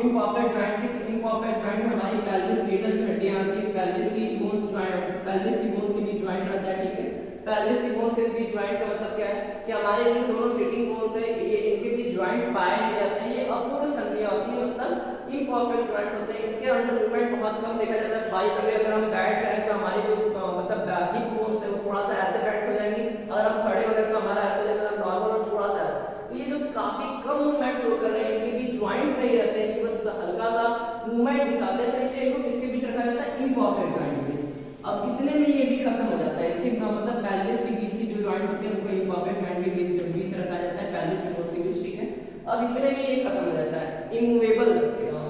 इम्परफेक्ट जॉइंट की, तो इम्परफेक्ट जॉइंट में हमारी पेल्विस पेटल की हड्डियां आती हैं। पेल्विस की बोन्स जॉइंट, पेल्विस की बोन्स के बीच जॉइंट रहता है। ठीक है, पेल्विस की बोन्स के बीच जॉइंट का मतलब क्या है कि हमारे ये दोनों सिटिंग बोन्स है, ये इनके बीच जॉइंट्स पाए नहीं जाते हैं। ये अपूर्ण संधियां होती है, मतलब इम्परफेक्ट जॉइंट्स होते हैं। इनके अंदर मूवमेंट बहुत कम देखा जाता है। बाई कभी अगर हम बैठ करें तो हमारी जो मतलब हिप बोन्स है वो थोड़ा सा ऐसे बैठ हो जाएंगी, अगर हम खड़े हो रहे तो हमारा ऐसे मतलब नॉर्मल और थोड़ा सा। तो ये जो काफी कम मूवमेंट शो कर रहे हैं, इनके बीच जॉइंट्स नहीं रहते हैं, बस हल्का सा मूवमेंट दिखाते हैं, तो इसलिए इनको किसके बीच रखा जाता है? इम्परफेक्ट जॉइंट के बीच। अब इतने में ये भी खत्म हो जाता है। इसके मतलब पेल्विस के बीच की जो जॉइंट्स होते हैं उनको इम्परफेक्ट जॉइंट के बीच रखा जाता है, पेल्विस के बोन्स के बीच। ठीक है, अब इतने में ये खत्म हो जाता है। इमूवेबल,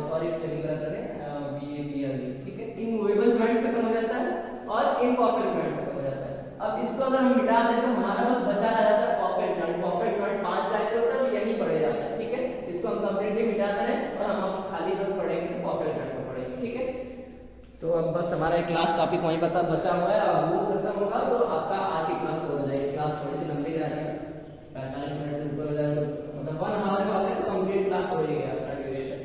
सॉरी स्पेलिंग गलत है, BABL। ठीक है, इमूवेबल जॉइंट खत्म हो जाता है और इम्परफेक्ट जॉइंट खत्म हो जाता है। अब इसको अगर हम मिटा दें तो हमारा बस बचा रह जाता है perfect joint. Perfect joint 5 type का होता है, यही पढ़े जाता है। ठीक है, इसको हम कंप्लीटली मिटा दें और हम खाली बस पढ़ेंगे तो परफेक्ट जॉइंट को पढ़ेंगे। ठीक है, तो अब बस हमारा एक लास्ट टॉपिक वहीं बचा हुआ है, और वो खत्म होगा तो आपका आज की क्लास हो जाएगी। क्लास थोड़ी सी लंबी जा रही है, 45 मिनट से ऊपर हो जाए तो मतलब 1 आवर का होता है, तो कंप्लीट क्लास हो जाएगी। आपका ड्यूरेशन,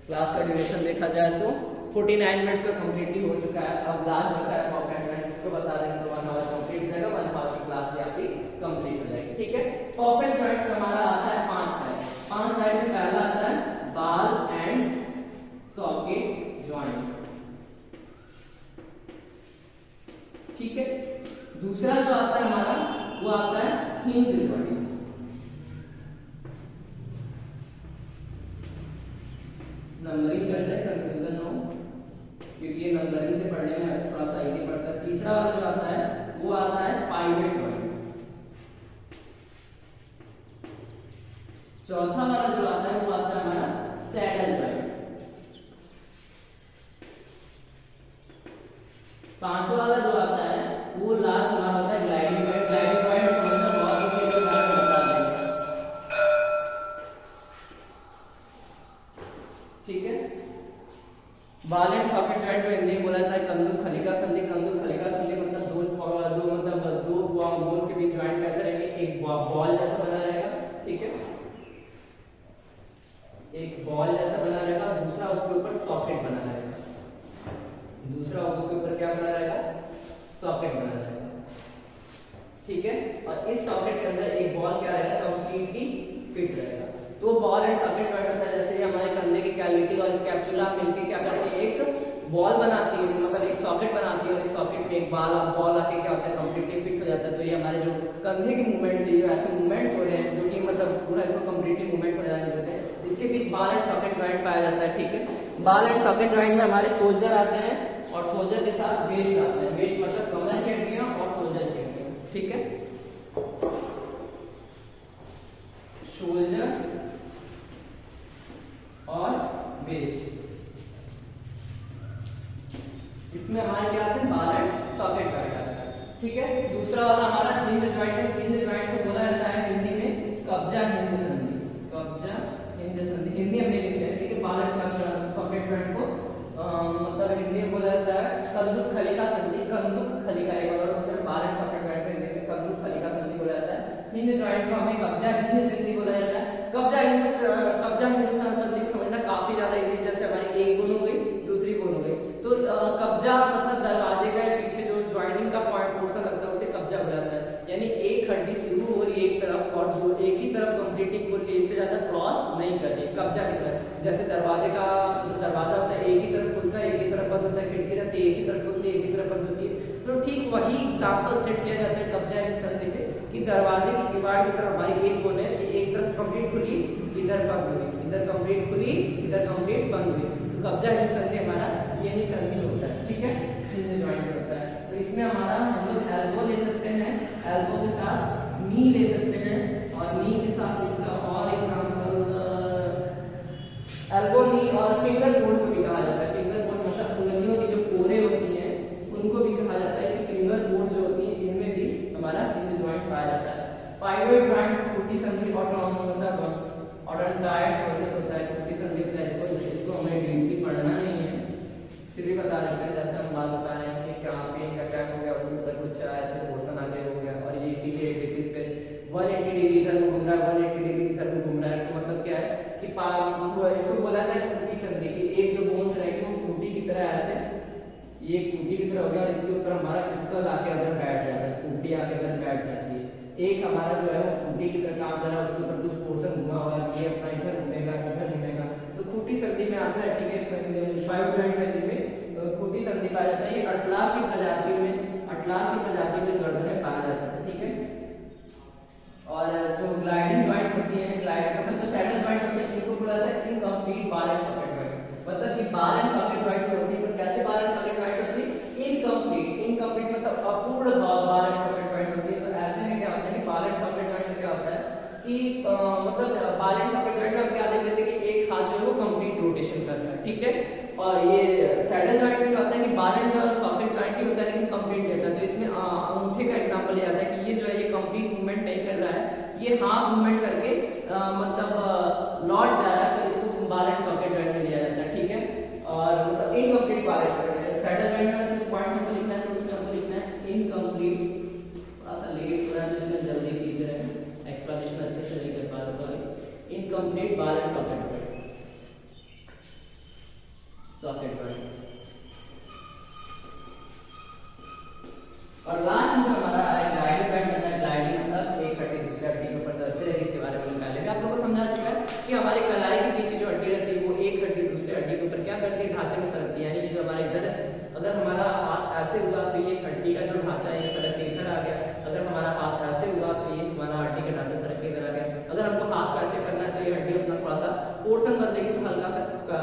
क्लास का ड्यूरेशन देखा जाए तो 49 मिनट्स का कंप्लीटली हो चुका है। अब लास्ट बचा है परफेक्ट जॉइंट, इसको बता देंगे तो 1 आवर कंप्लीट हो जाएगा, 1 आवर की क्लास भी आपकी कंप्लीट हो जाएगी। ठीक है, परफेक्ट जॉइंट हमारा आता है 5 टाइप। 5 टाइप में पहला आता है बाल एंड सॉकेट जॉइंट। ठीक है, दूसरा जो आता है हमारा वो आता है हिंज जॉइंट। नंबरिंग करते हैं, कंफ्यूजन ना हो, क्योंकि ये नंबरिंग से पढ़ने में थोड़ा सा इजी पड़ता है। तीसरा वाला जो आता है वो आता है पाइवेट जॉइंट। चौथा वाला जो आता है वो आता है हमारा सैडल जॉइंट। पांचवा वाला जो आता है वो लास्ट हमारा होता है ग्लाइडिंग जॉइंट। ग्लाइडिंग जॉइंट समझना बहुत मुश्किल है, मैं बता देंगे। ठीक है, बाल एंड सॉकेट जॉइंट को हिंदी में बोला जाता है कंदुक खलिका संधि। कंदुक खलिका संधि मतलब दो बोन्स के बीच जॉइंट कैसे रहेंगे? एक बॉल जैसा बना रहेगा। ठीक है, एक बॉल जैसा बना रहेगा, दूसरा उसके ऊपर सॉकेट बना रहेगा। दूसरा उसके ऊपर क्या बना रहेगा? सॉकेट बना रहेगा। ठीक है, और इस सॉकेट के अंदर एक बॉल क्या रहेगा? कंप्लीटली फिट रहेगा। तो बॉल एंड सॉकेट जॉइंट होता है जैसे हमारे कंधे के कैविटी और स्कैपुला मिलके क्या करते हैं? एक बॉल बनाती है, मतलब एक सॉकेट बनाती है, और इस सॉकेट में एक बॉल आके क्या होता है? कंप्लीटली फिट हो जाता है। तो ये हमारे जो कंधे के मूवमेंट्स है, जो ऐसे मूवमेंट्स हो रहे हैं जो कि मतलब पूरा इसको कंप्लीटली मूवमेंट हो जाने देते हैं, इसके बीच बॉल एंड सॉकेट जॉइंट पाया जाता है, ठीक है। बॉल एंड सॉकेट जॉइंट में हमारे सोल्जर आते हैं और सोल्जर के साथ वेस्ट आते हैं, वेस्ट मतलब कमर की हड्डियां और सोल्जर की हड्डियां, ठीक है। शोल्डर और वेस्ट, इसमें हमारे क्या आते हैं, बॉल एंड सॉकेट जॉइंट आते हैं, ठीक है। दूसरा वाला हमारा हिंज जॉइंट है। हिंज जॉइंट को बोला जाता है हिंदी में कब्जा हिंज संधि, कब्जा हिंज संधि हिंदी में लिखते हैं, ठीक है। बॉल एंड सॉकेट जॉइंट को मतलब हिंदी में बोला जाता है कंदुक खलिका संधि, कंदुक खलिका एक और मतलब बॉल एंड सॉकेट जॉइंट को हिंदी में कंदुक खलिका संधि बोला जाता है। हिंज जॉइंट को हमें कब्जा हिंज संधि बोला जाता है। कब्जा हिंज संधि को समझना काफी ज्यादा इजी, जैसे हमारी एक बोन हो गई, दूसरी बोन हो गई, तो कब्जा मतलब दरवाजे का पीछे जो ज्वाइंटिंग का पॉइंट पोर्शन लगता है उसे कब्जा बोला जाता है। यानी एक हड्डी शुरू हो रही है एक तरफ और जो एक ही तरफ कंप्लीटिंग हो रही है, इससे ज्यादा क्रॉस नहीं करनी, कब्जा की तरफ। जैसे दरवाजे का दरवाजा होता है एक ही तरफ खुलता है एक ही तरफ बंद होता है, खिड़की रहती है एक ही तरफ खुलती है एक ही तरफ बंद होती है, तो ठीक वही एग्जांपल सेट किया जाता है कब्जा हिंज संधि पे कि दरवाजे की किवाड़ की तरफ हमारी एक कोन है, ये एक तरफ कंप्लीट खुली इधर बंद हुई, इधर कंप्लीट खुली इधर कंप्लीट बंद हुई, तो कब्जा हिंज संधि हमारा ये संधि होता है, ठीक है। हिंज जॉइंट होता है। तो इसमें हमारा हम लोग एल्बो ले सकते हैं, एल्बो के साथ नी ले सकते हैं और नी के साथ इसका और एग्जांपल एल्बो नी और फिंगर बोन्स को भी कहा जाता है। फिंगर बोन मतलब उंगलियों की जो पोरे होती हैं उनको भी कहा जाता है कि फिंगर बोन्स जो होती हैं इनमें भी हमारा हिंज जॉइंट पाया जाता है। पाइवोट जॉइंट फूटी संधि और मतलब ऑडोंटाइड प्रोसेस होता है, फूटी संधि होता है, इसको हमें डीपली पढ़ना नहीं है, फिर भी बता देते हैं। जैसे हम बात बता रहे हैं कि क्या पेन का अटैक हो गया, उसके ऊपर कुछ ऐसे पोर्शन आगे हो गया और ये इसी के बेसिस पे 180 डिग्री इधर को घूम रहा है 180 डिग्री इधर को घूम रहा है, तो मतलब क्या है कि इसको बोला जाता है फूटी संधि की। एक जो बोन्स रहेगी वो फूटी की तरह ऐसे ये फूटी की तरह हो गया और इसके ऊपर हमारा स्कल आके अगर बैठ जाता है, फूटी आके अगर बैठ जाती है, एक हमारा जो है वो फूटी की तरह काम कर रहा है, उसके ऊपर कुछ पोर्शन घुमा हुआ है, ये अपना इधर घूमेगा इधर घूमेगा, तो फूटी संधि में आता है, ठीक है। इसमें फाइव जॉइंट में फूटी संधि पाया जाता है। ये अटलास की प्रजातियों में गर्दन में पाया जाता है, ठीक है। और जो ग्लाइडिंग जॉइंट होती है, मतलब जो सैडल जॉइंट होते हैं इनको बोला जाता है incomplete ball and socket joint, मतलब कि बॉल एंड सॉकेट जॉइंट होती है, पर कैसे बॉल एंड सॉकेट जॉइंट होती है, इनकम्प्लीट मतलब अपूर्ण बॉल एंड सॉकेट जॉइंट होती है। तो ऐसे में क्या होता है कि बॉल एंड सॉकेट जॉइंट में क्या होता है कि मतलब बॉल एंड सॉकेट जॉइंट में हम क्या देख लेते हैं कि एक हाथ जो है वो कंप्लीट रोटेशन कर रहा है, ठीक है। और ये सैडल जॉइंट में क्या होता है कि बॉल एंड सॉकेट जॉइंट ही होता है लेकिन कंप्लीट रहता है। तो इसमें अंगूठे का एग्जांपल ये आता है कि ये जो है ये कंप्लीट मूवमेंट नहीं कर रहा है, ये हाफ मूवमेंट करके मतलब लौट जा रहा है, तो इसको बॉल एंड सॉकेट जॉइंट में लिया जाता है, ठीक है। और मतलब incomplete ball and socket saddle joint में कुछ पॉइंट हमको लिखना है, तो उसमें हमको लिखना है इनकम्प्लीट, थोड़ा सा लेट हो रहा है इसमें जल्दी कीजिए, एक्सप्लेनेशन अच्छे से नहीं कर पा रहा, sorry. Incomplete ball and socket joint और लास्ट में हमारा ग्लाइडिंग जॉइंट बचा है। ग्लाइडिंग मतलब एक हड्डी दूसरे हड्डी के ऊपर चलते रहेगी, इसके बारे में पहले भी आप लोगों को समझा चुका है कि हमारे कलाई के बीच की जो हड्डी रहती है वो एक हड्डी दूसरे हड्डी के ऊपर क्या करती है, ढांचे में सरकती है। यानी ये जो हमारा इधर अगर हमारा हाथ ऐसे हुआ तो ये हड्डी का जो ढांचा है ये सरक के इधर आ गया, अगर हमारा हाथ ऐसे हुआ तो ये हमारा हड्डी का ढांचा सरक के इधर आ गया। अगर हमको हाथ को ऐसे करना है तो ये हड्डी अपना थोड़ा सा पोर्शन बदलेगी, तो हल्का सा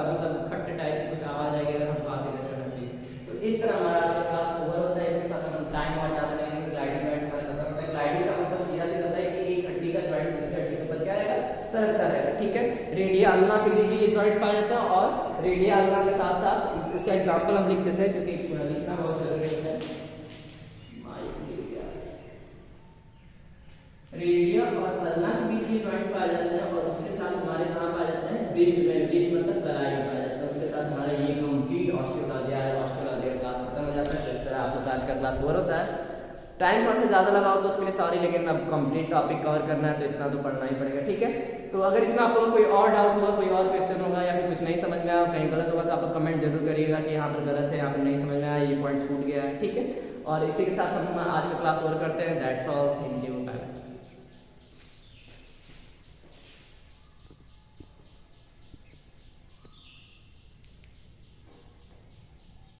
मतलब खट्टे टाइप की कुछ आवाज आएगी अगर हम हाथ इधर करते हैं। तो इस तरह हमारा क्लास ओवर होता है। इसके साथ हम टाइम और ज्यादा नहीं लेंगे, ग्लाइडिंग जॉइंट हमारा खत्म होता है। ग्लाइडिंग का मतलब सीधा सीधा होता है कि एक हड्डी का जॉइंट दूसरी हड्डी के ऊपर क्या रहेगा, सरकता रहेगा, ठीक है। रेडिया अल्ना के बीच भी ये जॉइंट्स पाया जाता है और रेडिया अल्ना के साथ साथ इसका एग्जांपल हम लिख देते हैं क्योंकि लिखना बहुत जरूरी है। रेडिया और अल्ना के बीच ये जॉइंट्स पाए जाते हैं और उसके साथ हमारे कहां पाए जाते हैं, विस्ट में, विस्ट मतलब कलाई में पाया जाता है। उसके साथ हमारा ये कंप्लीट ऑस्टियोलाजिया का क्लास खत्म हो जाता है। तो इस तरह आप लोग का आज का क्लास ओवर होता है। टाइम थोड़ा सा ज़्यादा लगाओ तो उसके लिए सॉरी, लेकिन अब कंप्लीट टॉपिक कवर करना है तो इतना तो पढ़ना ही पड़ेगा, ठीक है। तो अगर इसमें आप लोगों को कोई और डाउट होगा, कोई और क्वेश्चन होगा या फिर कुछ नहीं समझ में आया, कहीं गलत होगा तो आप लोग कमेंट जरूर करिएगा कि यहाँ पर गलत है, यहाँ पर नहीं समझ में आया, ये पॉइंट छूट गया है, ठीक है। और इसी के साथ हम आज का क्लास ओवर करते हैं। That's all, thank you.